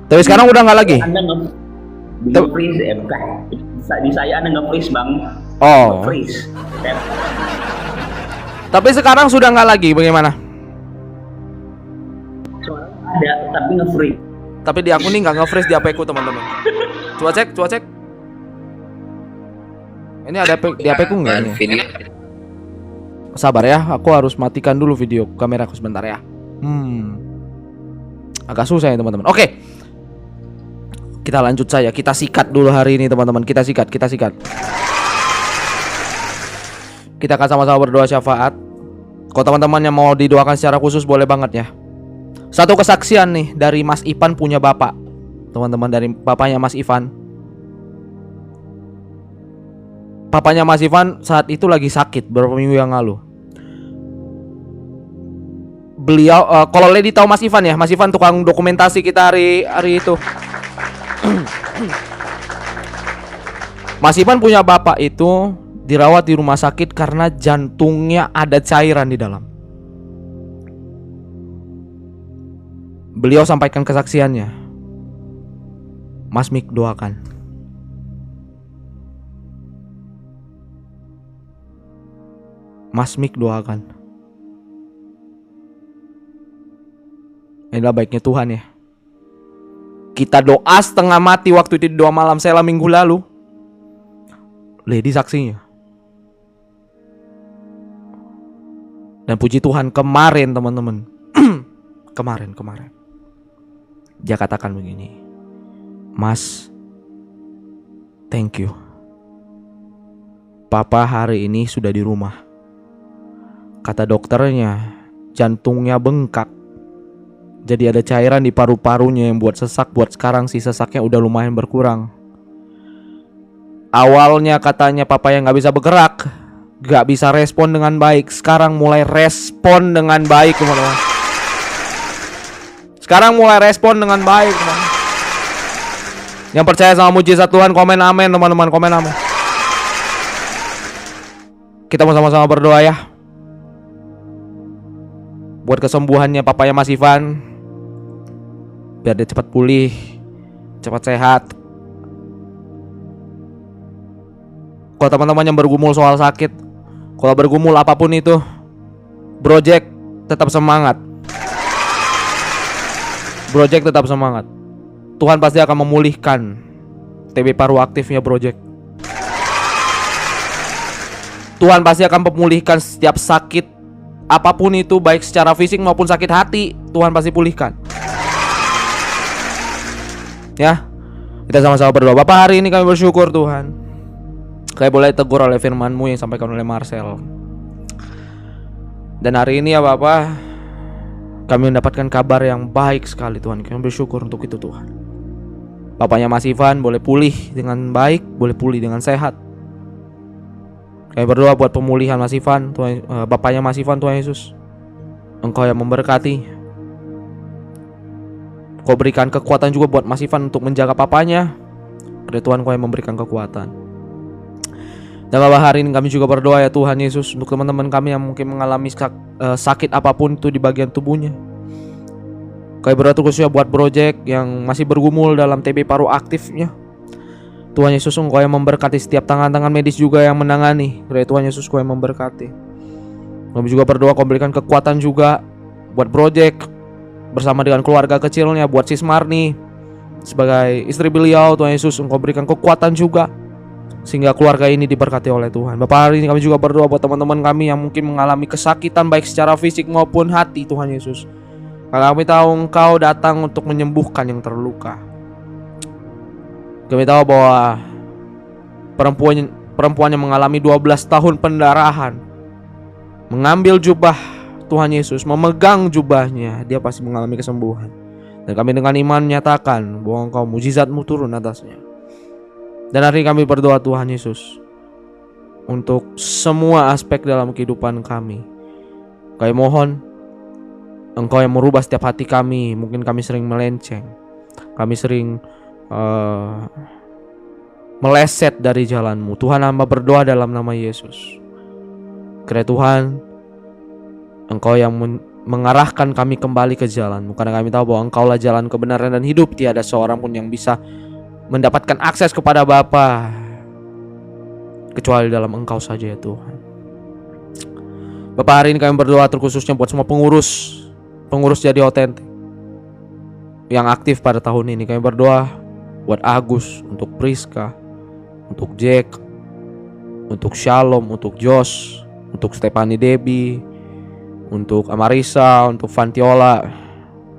Tapi sekarang udah nggak lagi. Anda nge-freeze bukan. Di saya Anda nge-freeze bang. Oh. Freeze. Tapi sekarang sudah nggak lagi, bagaimana? Ada, tapi nge-freeze. Tapi di aku nih nggak nge-freeze di HP ku teman-teman. Coba cek, coba cek. Ini ada di HP ku nggak ini? Sabar ya, aku harus matikan dulu video kameraku sebentar ya. Agak susah ya teman-teman. Oke, kita lanjut saja. Kita sikat dulu hari ini teman-teman. Kita sikat. Kita akan sama-sama berdoa syafaat. Kalau teman-teman yang mau didoakan secara khusus boleh banget ya. Satu kesaksian nih dari Mas Ivan punya bapak. Teman-teman, dari bapaknya Mas Ivan. Papanya Mas Ivan saat itu lagi sakit beberapa minggu yang lalu. Beliau kalau Lady tahu Mas Ivan ya, Mas Ivan tukang dokumentasi kita hari itu. Mas Ivan punya bapak itu dirawat di rumah sakit karena jantungnya ada cairan di dalam. Beliau sampaikan kesaksiannya. Mas Mik doakan. Mas Mik doakan. Inilah baiknya Tuhan ya. Kita doa setengah mati waktu itu, doa malam Sela minggu lalu. Lady saksinya. Dan puji Tuhan kemarin teman-teman. Kemarin dia katakan begini. Mas, thank you. Papa hari ini sudah di rumah. Kata dokternya jantungnya bengkak. Jadi ada cairan di paru-parunya yang buat sesak. Buat sekarang sih sesaknya udah lumayan berkurang. Awalnya katanya papa yang gak bisa bergerak, gak bisa respon dengan baik. Sekarang mulai respon dengan baik teman-teman. Sekarang mulai respon dengan baik teman-teman. Yang percaya sama mujizat Tuhan komen amin teman-teman. Komen amin. Kita mau sama-sama berdoa ya. Buat kesembuhannya papanya Mas Ivan, biar dia cepat pulih, cepat sehat. Kalau teman-teman yang bergumul soal sakit, kalau bergumul apapun itu, Project tetap semangat. Project tetap semangat. Tuhan pasti akan memulihkan TB paru aktifnya Project. Tuhan pasti akan memulihkan setiap sakit apapun itu, baik secara fisik maupun sakit hati. Tuhan pasti pulihkan. Ya, kita sama-sama berdoa. Bapak, hari ini kami bersyukur Tuhan, kami boleh tegur oleh firman-Mu yang disampaikan oleh Marcel. Dan hari ini ya Bapak, kami mendapatkan kabar yang baik sekali Tuhan. Kami bersyukur untuk itu Tuhan. Bapaknya Mas Ivan boleh pulih dengan baik, boleh pulih dengan sehat. Kami berdoa buat pemulihan Mas Ivan, Tuhan, bapaknya Mas Ivan, Tuhan Yesus. Engkau yang memberkati. Kau berikan kekuatan juga buat Mas Ivan untuk menjaga papanya. Pada Tuhan Kau yang memberikan kekuatan. Dan Bapak, hari ini kami juga berdoa ya Tuhan Yesus, untuk teman-teman kami yang mungkin mengalami sakit apapun itu di bagian tubuhnya. Kami berdoa khususnya buat Project yang masih bergumul dalam TB paru aktifnya. Tuhan Yesus, Engkau yang memberkati setiap tangan-tangan medis juga yang menangani. Tuhan Yesus, Kau yang memberkati. Kami juga berdoa Kau berikan kekuatan juga buat Project bersama dengan keluarga kecilnya, buat Sis Marni sebagai istri beliau. Tuhan Yesus, Engkau berikan kekuatan juga sehingga keluarga ini diberkati oleh Tuhan. Bapak, hari ini kami juga berdoa buat teman-teman kami yang mungkin mengalami kesakitan baik secara fisik maupun hati. Tuhan Yesus, karena kami tahu Engkau datang untuk menyembuhkan yang terluka. Kami tahu bahwa perempuan yang mengalami 12 tahun pendarahan mengambil jubah Tuhan Yesus, memegang jubahnya, dia pasti mengalami kesembuhan. Dan kami dengan iman menyatakan bahwa Engkau mujizat-Mu turun atasnya. Dan hari ini kami berdoa Tuhan Yesus untuk semua aspek dalam kehidupan kami. Kami mohon Engkau yang merubah setiap hati kami. Mungkin kami sering melenceng, kami sering meleset dari jalan-Mu. Tuhan, hamba berdoa dalam nama Yesus, kiranya Tuhan Engkau yang mengarahkan kami kembali ke jalan-Mu, karena kami tahu bahwa Engkaulah jalan kebenaran dan hidup. Tiada seorang pun yang bisa mendapatkan akses kepada Bapa kecuali dalam Engkau saja ya Tuhan. Bapak, hari ini kami berdoa terkhususnya buat semua pengurus jadi otentik yang aktif pada tahun ini. Kami berdoa buat Agus, untuk Priska, untuk Jack, untuk Shalom, untuk Josh, untuk Stephanie Debbie, untuk Amarisa, untuk Fantiola.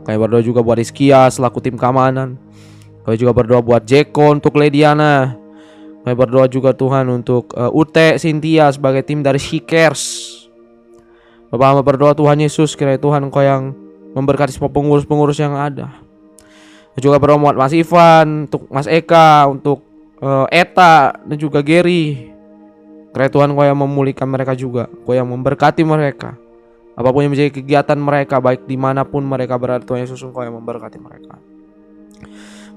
Kami berdoa juga buat Rizkia selaku tim keamanan. Kami juga berdoa buat Jeko, untuk Lediana. Kami berdoa juga Tuhan untuk Ute, Cynthia sebagai tim dari She Cares. Bapak, hamba berdoa Tuhan Yesus, kiranya Tuhan Engkau yang memberkati semua pengurus-pengurus yang ada. Juga berdoa buat Mas Ivan, untuk Mas Eka, untuk Eta dan juga Gary. Kiranya Tuhan Engkau yang memulihkan mereka juga, Engkau yang memberkati mereka. Apapun yang menjadi kegiatan mereka, baik dimanapun mereka berada, Tuhan Yesus Engkau yang memberkati mereka.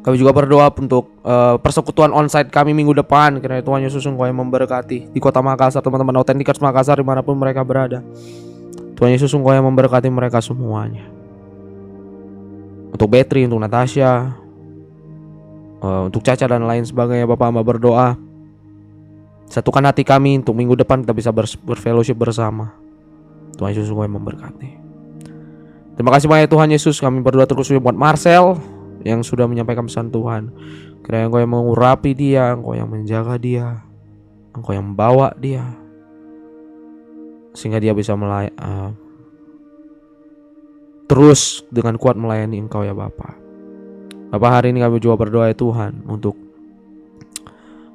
Kami juga berdoa untuk persekutuan onsite kami minggu depan. Kiranya Tuhan Yesus Engkau yang memberkati di kota Makassar, teman-teman Autentikers Makassar dimanapun mereka berada. Tuhan Yesus Engkau yang memberkati mereka semuanya. Untuk Betri, untuk Natasha, untuk Caca dan lain sebagainya, Bapak hamba berdoa satukan hati kami untuk minggu depan kita bisa berfellowship bersama. Tuhan Yesus Engkau yang memberkati. Terima kasih banyak Tuhan Yesus. Kami berdoa terus buat Marcel yang sudah menyampaikan pesan Tuhan. Kiranya Engkau yang mengurapi dia, Engkau yang menjaga dia, Engkau yang membawa dia, sehingga dia bisa terus dengan kuat melayani Engkau ya Bapa. Bapak, hari ini kami juga berdoa ya Tuhan untuk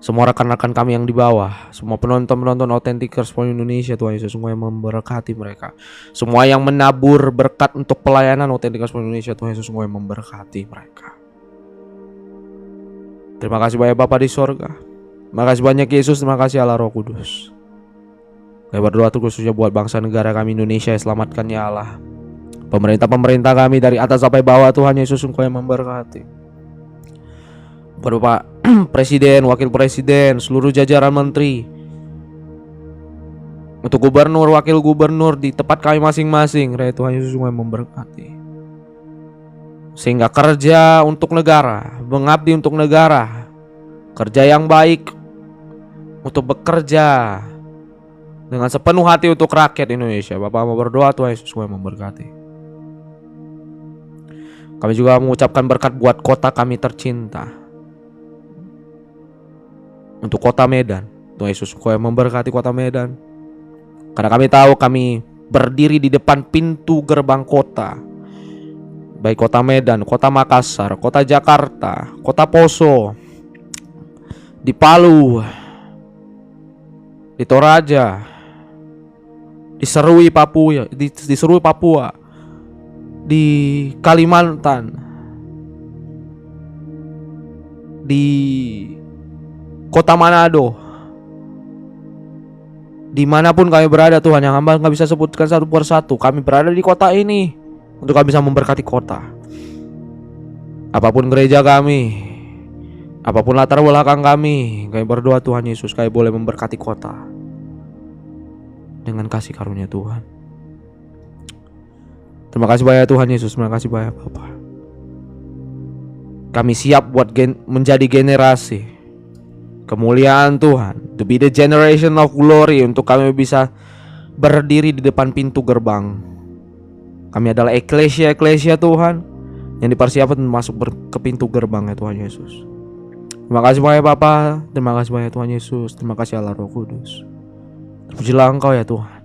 semua rekan-rekan kami yang di bawah, semua penonton-penonton Autentikers Point Indonesia. Tuhan Yesus Engkau yang memberkati mereka. Semua yang menabur berkat untuk pelayanan Autentikers Point Indonesia, Tuhan Yesus Engkau yang memberkati mereka. Terima kasih banyak Bapa di sorga. Terima kasih banyak Yesus. Terima kasih Allah Roh Kudus. Kami berdoa khususnya buat bangsa negara kami Indonesia, selamatkan ya Allah. Pemerintah kami dari atas sampai bawah, Tuhan Yesus Engkau yang memberkati. Bapak Presiden, Wakil Presiden, seluruh jajaran menteri, untuk gubernur, wakil gubernur di tempat kami masing-masing, Tuhan Yesus yang memberkati. Sehingga kerja untuk negara, mengabdi untuk negara, kerja yang baik, untuk bekerja dengan sepenuh hati untuk rakyat Indonesia. Bapak mau berdoa Tuhan Yesus yang memberkati. Kami juga mengucapkan berkat buat kota kami tercinta, untuk kota Medan. Tuhan Yesus Engkau yang memberkati kota Medan. Karena kami tahu kami berdiri di depan pintu gerbang kota, baik kota Medan, kota Makassar, kota Jakarta, kota Poso, di Palu, di Toraja, di Serui Papua, di Kalimantan, di Kota Manado, dimanapun kami berada Tuhan, yang hamba gak bisa sebutkan satu persatu, kami berada di kota ini untuk kami bisa memberkati kota. Apapun gereja kami, apapun latar belakang kami berdoa Tuhan Yesus, kami boleh memberkati kota dengan kasih karunia Tuhan. Terima kasih banyak Tuhan Yesus, terima kasih banyak Bapa. Kami siap buat menjadi generasi kemuliaan Tuhan, to be the generation of glory, untuk kami bisa berdiri di depan pintu gerbang. Kami adalah eklesia Tuhan yang dipersiapkan masuk ke pintu gerbang ya Tuhan Yesus. Terima kasih banyak Bapa, terima kasih banyak Tuhan Yesus, terima kasih Allah Roh Kudus. Terpujilah Engkau ya Tuhan.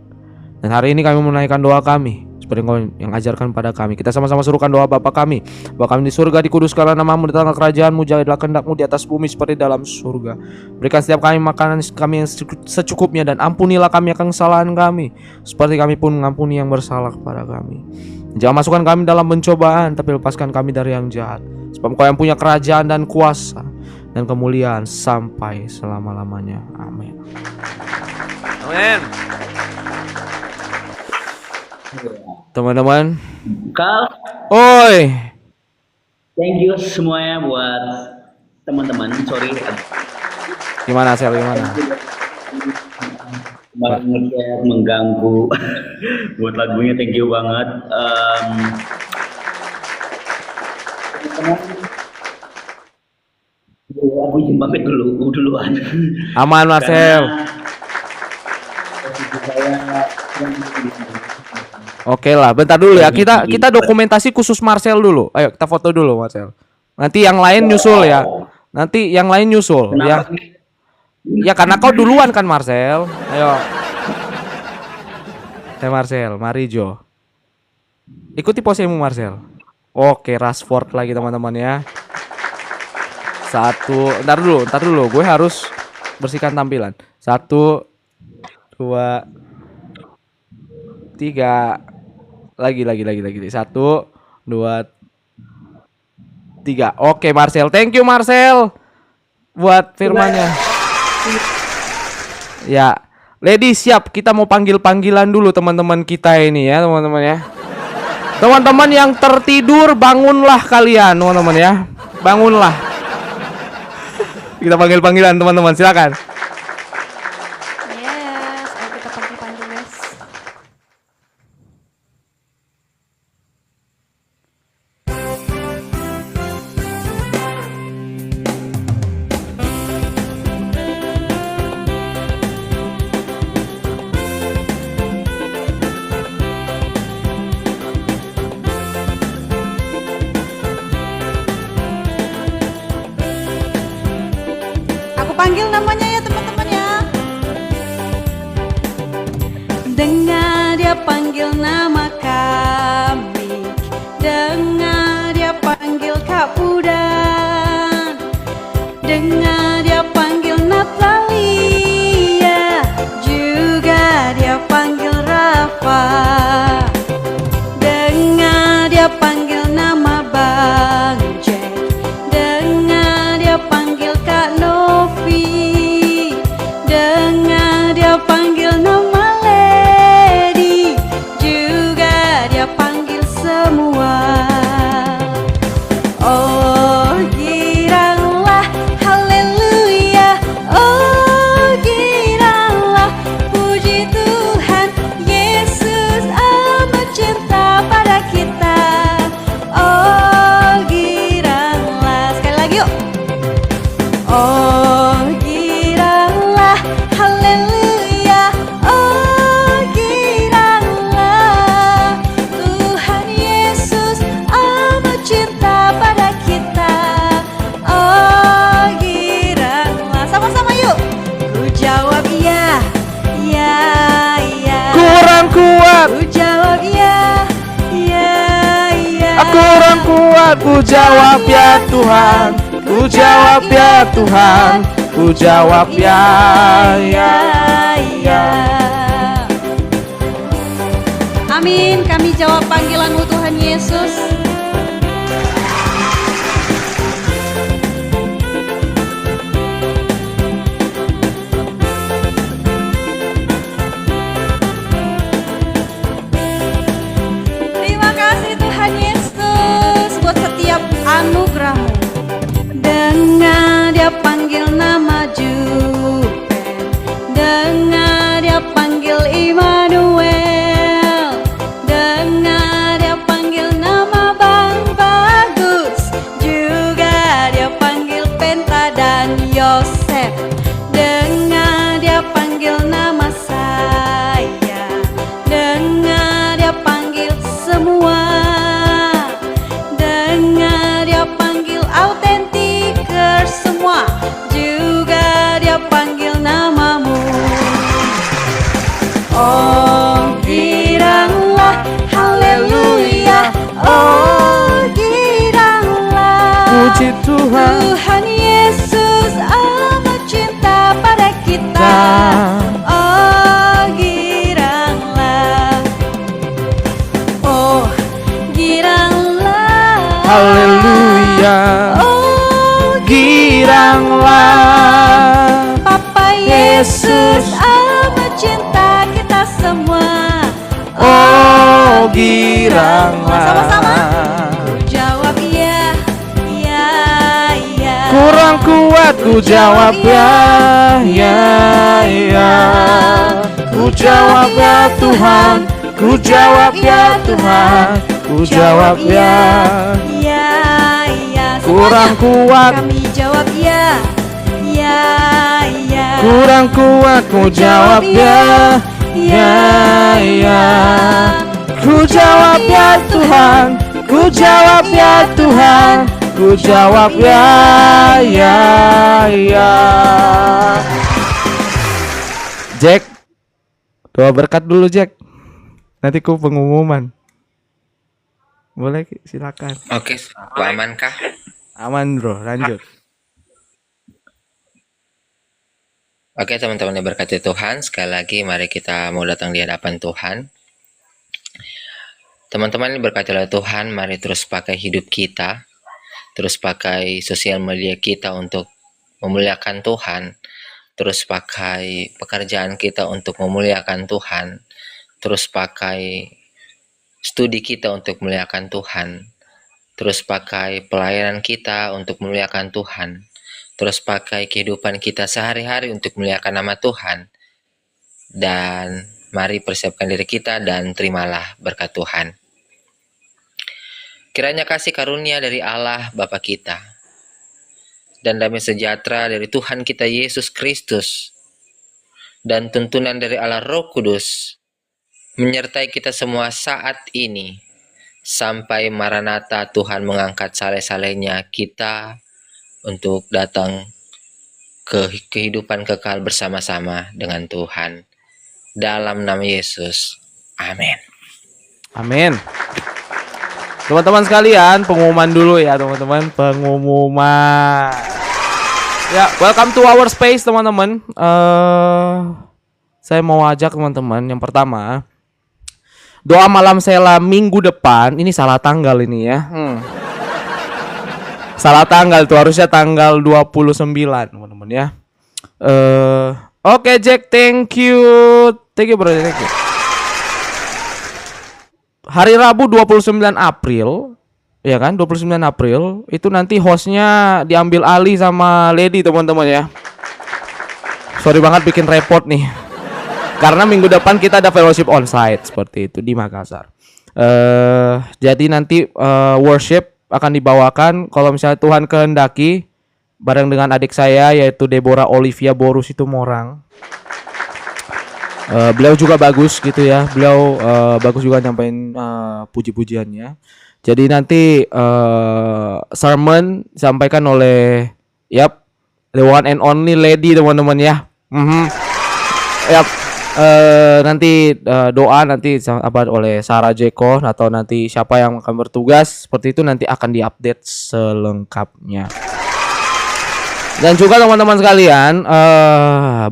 Dan hari ini kami menaikkan doa kami seperti Engkau yang ajarkan pada kami. Kita sama-sama suruhkan doa Bapa kami. Bapa kami di surga, dikuduskanlah namamu, datanglah kerajaanmu, jadilah kehendakmu di atas bumi seperti dalam surga. Berikan setiap kami makanan kami yang secukupnya, dan ampunilah kami akan kesalahan kami, seperti kami pun mengampuni yang bersalah kepada kami. Jangan masukkan kami dalam pencobaan, tapi lepaskan kami dari yang jahat. Sebab Engkau yang punya kerajaan dan kuasa dan kemuliaan sampai selama-lamanya. Amin. Amin. Teman-teman, Kal, oi, thank you semuanya buat teman-teman. Sorry, gimana Sel, gimana? banget ya mengganggu. Buat lagunya thank you banget. Aku izin pamit duluan. Aman Marcel. Oke lah, bentar dulu ya. Kita dokumentasi khusus Marcel dulu. Ayo kita foto dulu Marcel. Nanti yang lain nyusul ya. Nanti yang lain nyusul ya. Ya karena kau duluan kan Marcel. Ayo. Marcel, mari Jo. Ikuti posemu Marcel. Oke, Rashford lagi teman-teman ya. Satu, ntar dulu. Gue harus bersihkan tampilan. 1, 2, 3. Lagi. 1, 2, 3. Oke Marcel, thank you Marcel buat firmannya. Ya, lady siap, kita mau panggilan dulu teman-teman kita ini ya teman-teman ya. Teman-teman yang tertidur bangunlah kalian teman-teman ya, bangunlah. Kita panggilan teman-teman, silakan. Yes, ayo kita panggil guys. Aku panggil namanya ya teman-teman ya. Dengar dia panggil nama kami, dengar dia panggil Kak Pudan, dengar dia panggil Natalia, juga dia panggil Rafa, dengar dia panggil nama Bang Jack, dengar dia panggil Kak Novi, dengar dia panggil nama Lady, juga dia panggil semua. Oh giranglah haleluya, oh giranglah puji Tuhan Yesus amat cinta pada kita. Oh giranglah, sekali lagi yuk. Oh giranglah haleluya, oh giranglah Tuhan Yesus amat cinta pada kita. Oh giranglah, sama-sama yuk. Ku jawab ya, ya, ya. Kurang kuat, Ku jawab ya, ya, ya. aku kurang kuat. Ku jawab ya Tuhan, ku jawab ya Tuhan, ku jawab ya, ya, ya. Amin, kami jawab panggilan-Mu Tuhan Yesus. Terima kasih Tuhan Yesus buat setiap anugerah-Mu. Dengar dia panggil nama Jupen, dengar dia panggil Immanuel, dengar dia panggil nama Bang Bagus, juga dia panggil Penta dan Yosef, dengar dia panggil nama saya, dengar dia panggil semua, dengar dia panggil Authentikers semua, juga dia panggil namamu. Oh giranglah haleluya, kasih Tuhan. Tuhan Yesus amat cinta pada kita. Oh giranglah, oh giranglah. Haleluya. Oh Giranglah. Papa Yesus amat cinta kita semua. Oh giranglah. Sama-sama. Ku jawab ya, ya, ya. Kurang kuat ku jawab ya, ya, ya. Ku jawab ya Tuhan, ku jawab ya Tuhan, ku jawab ya. Ya, ya. Kurang Semuanya kuat, kami jawab ya, ya, ya. kurang kuat ku jawab ya, ya, ya. Ku jawab ya Tuhan, ku jawab ya Tuhan, ku jawab ya, ya, ya. Jack, doa berkat dulu Jack. Nanti ku pengumuman. Boleh silakan. Oke, aman kah? Aman bro, lanjut. Oke teman-teman yang berkati Tuhan, sekali lagi mari kita mau datang di hadapan Tuhan. Teman-teman yang berkati oleh Tuhan, mari terus pakai hidup kita, terus pakai sosial media kita untuk memuliakan Tuhan, terus pakai pekerjaan kita untuk memuliakan Tuhan, terus pakai studi kita untuk memuliakan Tuhan, terus pakai pelayanan kita untuk memuliakan Tuhan, terus pakai kehidupan kita sehari-hari untuk memuliakan nama Tuhan. Dan mari persiapkan diri kita dan terimalah berkat Tuhan. Kiranya kasih karunia dari Allah Bapa kita dan damai sejahtera dari Tuhan kita Yesus Kristus dan tuntunan dari Allah Roh Kudus menyertai kita semua saat ini sampai Maranatha Tuhan mengangkat saleh-salehnya kita untuk datang ke kehidupan kekal bersama-sama dengan Tuhan. Dalam nama Yesus. Amin. Amin. Teman-teman sekalian, pengumuman dulu ya teman-teman, pengumuman. Ya, welcome to our space teman-teman. Saya mau ajak teman-teman yang pertama, doa malam Sela minggu depan. Ini salah tanggal ini ya. Salah tanggal tuh, harusnya tanggal 29 teman-teman ya. Oke Jack, thank you bro, thank you. Hari Rabu 29 April, ya kan, 29 April itu nanti hostnya diambil alih sama Lady teman-teman ya. Sorry banget bikin repot nih, karena minggu depan kita ada fellowship onsite seperti itu di Makassar. Jadi nanti worship akan dibawakan kalau misalnya Tuhan kehendaki bareng dengan adik saya yaitu Deborah Olivia Boru Situmorang. Beliau juga bagus gitu ya. Beliau bagus juga nyampein puji-pujiannya. Jadi nanti sermon disampaikan oleh the one and only Lady teman-teman ya. Nanti doa nanti apa oleh Sarah Jeko atau nanti siapa yang akan bertugas seperti itu nanti akan diupdate selengkapnya. Dan juga teman-teman sekalian,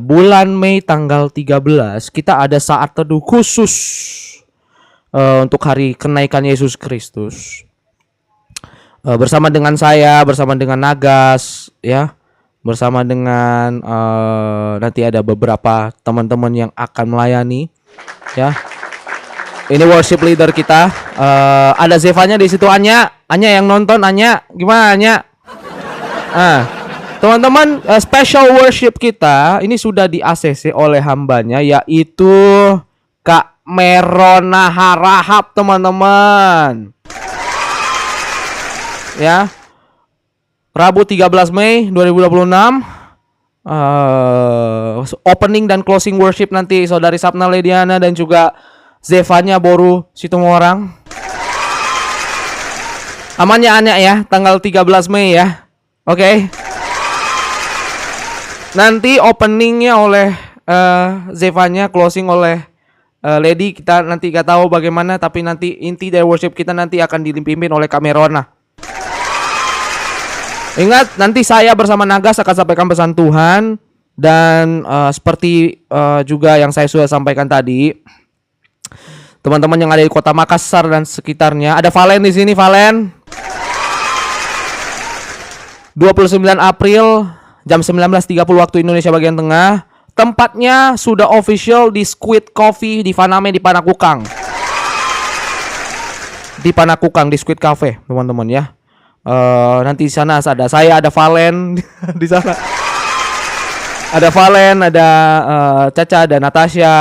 bulan Mei tanggal 13 kita ada saat teduh khusus untuk hari kenaikan Yesus Kristus. Bersama dengan saya, bersama dengan Nagas ya. Bersama dengan nanti ada beberapa teman-teman yang akan melayani ya. Ini worship leader kita. Ada Zevanya di situ. Anya yang nonton. Anya gimana Anya? Teman-teman, special worship kita ini sudah di ACC oleh hambanya yaitu Kak Merona Harahap teman-teman. Ya. Rabu 13 Mei 2026 opening dan closing worship nanti Saudari Sapna Lediana dan juga Zevanya Boru Situmorang. Amannya Anya ya, tanggal 13 Mei ya. Oke. Nanti openingnya oleh Zevanya, closing oleh Lady. Kita nanti gak tahu bagaimana, tapi nanti inti dari worship kita nanti akan dipimpin oleh Kak Merona. Ingat, nanti saya bersama Nagas akan sampaikan pesan Tuhan. Dan seperti juga yang saya sudah sampaikan tadi, teman-teman yang ada di kota Makassar dan sekitarnya, ada Valen di sini, Valen. 29 April jam 19.30 waktu Indonesia bagian tengah. Tempatnya sudah official di Squid Coffee di Faname di Panakukang. Di Panakukang di Squid Cafe, teman-teman ya. Nanti di sana ada saya, ada Valen di sana. Ada Valen, ada Caca, ada Natasha.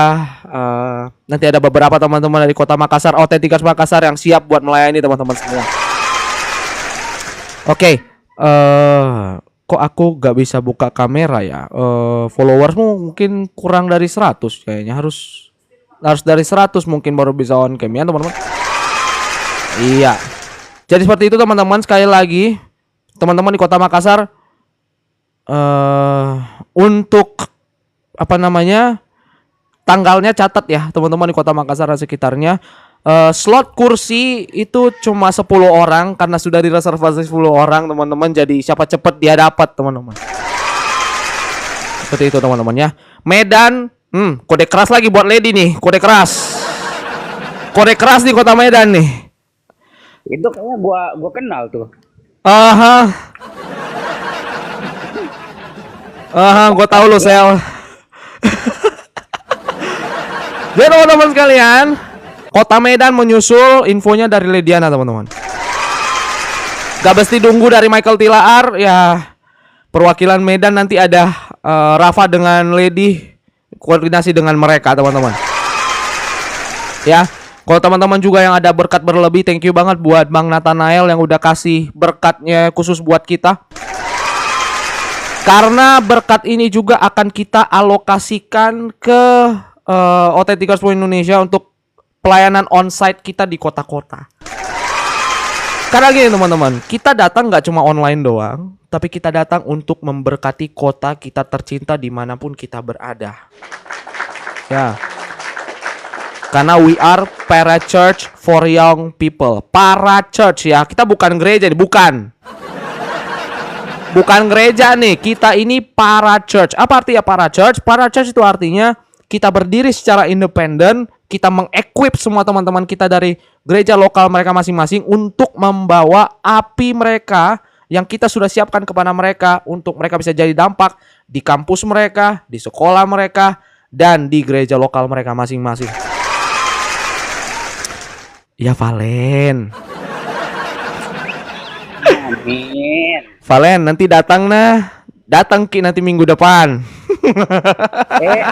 Nanti ada beberapa teman-teman dari kota Makassar, Autentikas Makassar yang siap buat melayani teman-teman semua. Oke, kok aku gak bisa buka kamera ya? Followersmu mungkin kurang dari 100 kayaknya, harus dari 100 mungkin baru bisa on cam ya teman-teman. Iya. Jadi seperti itu teman-teman, sekali lagi teman-teman di kota Makassar, untuk apa namanya, tanggalnya catat ya teman-teman di kota Makassar dan sekitarnya. Slot kursi itu cuma 10 orang karena sudah direservasi 10 orang teman-teman. Jadi siapa cepet dia dapat teman-teman. Seperti itu teman-teman ya. Medan, kode keras lagi buat lady nih, kode keras. Kode keras di kota Medan nih. Itu kayaknya gua kenal tuh. Gua tahu lo Sel. Jadi teman-teman sekalian, kota Medan menyusul, infonya dari Lediana teman-teman. Gak mesti nunggu dari Michael Tilaar ya. Perwakilan Medan nanti ada Rafa dengan Lady, koordinasi dengan mereka teman-teman. Ya. Kalau teman-teman juga yang ada berkat berlebih, thank you banget buat Bang Nathanael yang udah kasih berkatnya khusus buat kita. Karena berkat ini juga akan kita alokasikan ke Authenticals Indonesia untuk pelayanan onsite kita di kota-kota. Karena gini teman-teman, kita datang nggak cuma online doang, tapi kita datang untuk memberkati kota kita tercinta dimanapun kita berada. Ya. Karena we are para church for young people. Para church ya, kita bukan gereja nih, bukan. Bukan gereja nih, kita ini para church. Apa artinya para church? Para church itu artinya kita berdiri secara independen, kita mengequip semua teman-teman kita dari gereja lokal mereka masing-masing untuk membawa api mereka yang kita sudah siapkan kepada mereka untuk mereka bisa jadi dampak di kampus mereka, di sekolah mereka, dan di gereja lokal mereka masing-masing. Ya Valen. Amin. Valen nanti datang nah. Datang Ki nanti minggu depan. Amin.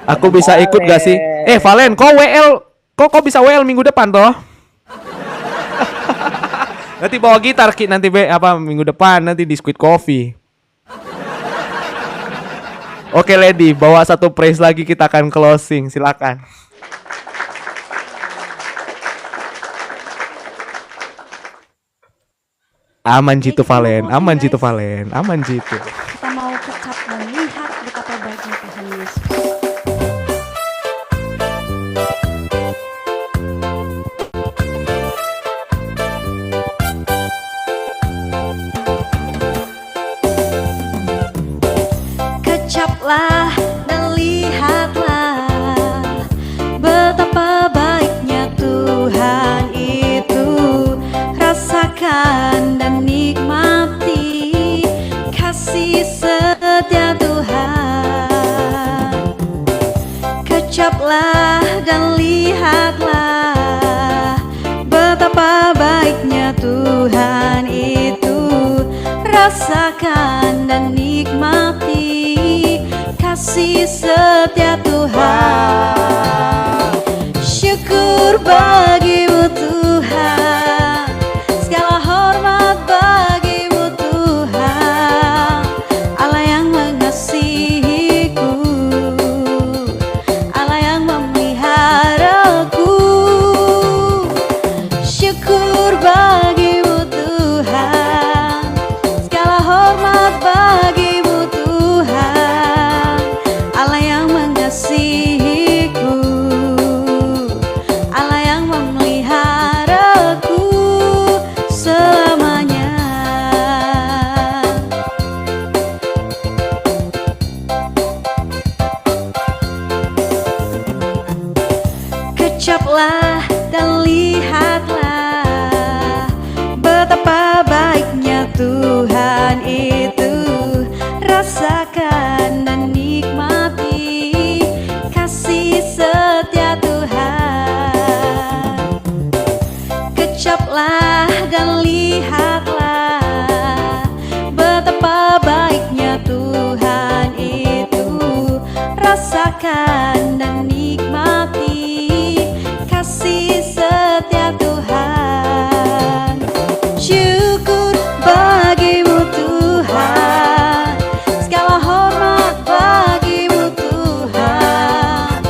Aku bisa ikut gak sih? Valen, kok WL? Kok bisa WL minggu depan toh? Nanti bawa gitar Ki nanti minggu depan nanti di Squid Coffee. Oke Lady, bawa satu praise lagi kita akan closing, silakan. Aman jitu Valen, aman jitu Valen, aman jitu. Kita mau kecap melihat betapa baiknya Tuhan Yesus. Kecaplah dan lihatlah betapa baiknya Tuhan itu. Rasakan dan nikmati kasih setia Tuhan. Kecaplah dan lihatlah betapa baiknya Tuhan itu. Rasakan dan nikmati kasih setia Tuhan. Syukur bagimu Tuhan, segala hormat bagimu Tuhan. Allah yang mengasihiku, Allah yang memeliharaku. Syukur bagimu Tuhan, segala hormat bagimu Tuhan. Allah yang mengasihiku, Kecaplah dan lihatlah betapa baiknya Tuhan itu. Rasakan dan nikmati kasih setia Tuhan. Kecaplah dan lihatlah betapa baiknya Tuhan itu. Rasakan dan nikmati kasih setia Tuhan. Syukur bagimu Tuhan, segala hormat bagimu Tuhan.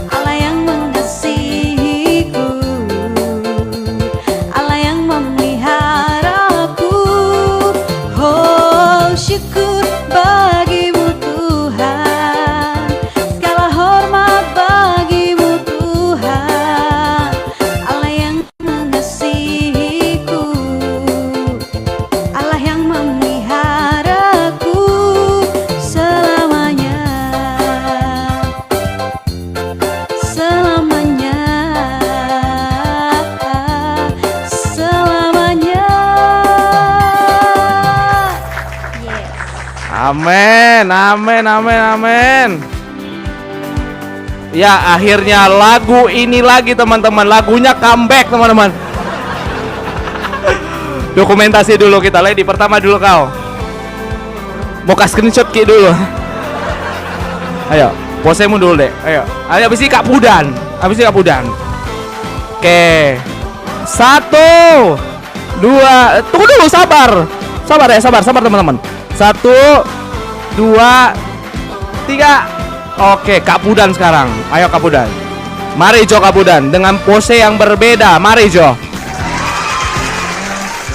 Allah yang mengasihiku, Allah yang memeliharaku. Oh, syukur bagimu Tuhan, segala hormat bagimu Tuhan. Allah yang mengasihiku, Allah yang memeliharaku selamanya, selamanya, selamanya. Yes. Amin, amin, amin, amin. Ya, akhirnya lagu ini lagi teman-teman. Lagunya comeback teman-teman. Dokumentasi dulu kita, Lady. Pertama dulu kau. Mau kasih screenshot Ki dulu. Ayo, posemu dulu deh. Ayo. Ayo habis ini Kak Pudan. Habis ini Kak Pudan. Oke. 1 2, tunggu dulu, sabar. Sabar ya, sabar teman-teman. 1 2 3. Oke, Kak Pudan sekarang. Ayo Kak Pudan. Mari Jo Kak Pudan dengan pose yang berbeda. Mari Jo.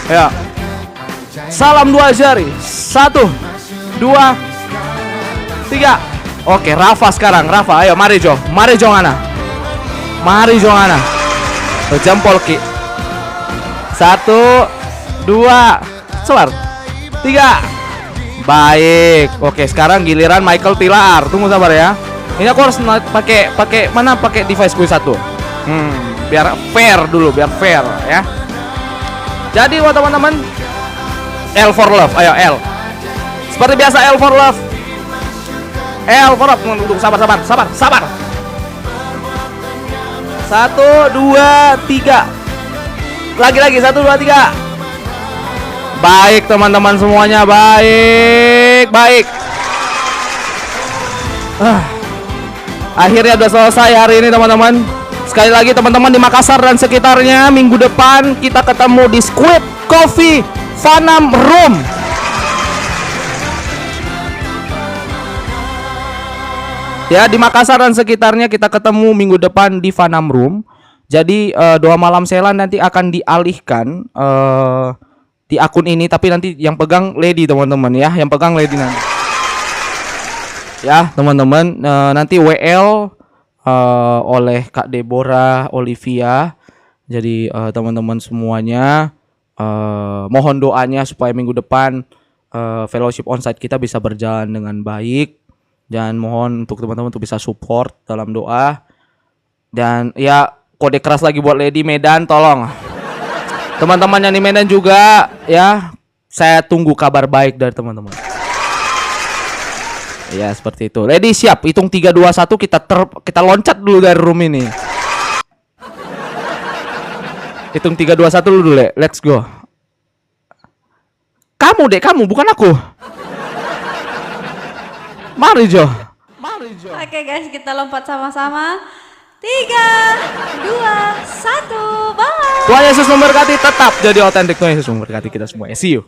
Ya. Salam 2 jari. 1 2 3. Oke, Rafa sekarang. Rafa, ayo mari Jo. Mari Jo ngana. Mari Jo ngana. Jempol Ki. 1 2 selar. 3. Baik. Oke, sekarang giliran Michael Tilar. Tunggu sabar ya. Ini aku harus pakai mana pakai device gue satu. Biar fair dulu, biar fair ya. Jadi buat teman-teman, L for love. Ayo L. Seperti biasa L for love. L for love. Tunggu, sabar. 1 2 3. Lagi 1 2 3. Baik teman-teman semuanya, baik. Akhirnya udah selesai hari ini teman-teman. Sekali lagi teman-teman di Makassar dan sekitarnya, minggu depan kita ketemu di Squid Coffee Fanam Room. Ya, di Makassar dan sekitarnya kita ketemu minggu depan di Fanam Room. Jadi doa malam Sela nanti akan dialihkan di akun ini, tapi nanti yang pegang Lady teman-teman ya, yang pegang Lady nanti. Ya teman-teman, nanti WL oleh Kak Deborah Olivia. Jadi teman-teman semuanya mohon doanya supaya minggu depan fellowship onsite kita bisa berjalan dengan baik. Dan mohon untuk teman-teman untuk bisa support dalam doa. Dan ya kode keras lagi buat Lady Medan, tolong. Teman-teman yang di Medan juga ya, saya tunggu kabar baik dari teman-teman. Ya seperti itu. Lady siap, hitung 3 2 1 kita loncat dulu dari room ini. Hitung 3 2 1 dulu, Le. Let's go. Kamu bukan aku. Mari Jo. Oke guys, kita lompat sama-sama. 3 2 1. Bye. Tuhan Yesus memberkati, tetap jadi otentik. Tuhan Yesus memberkati kita semua. See you.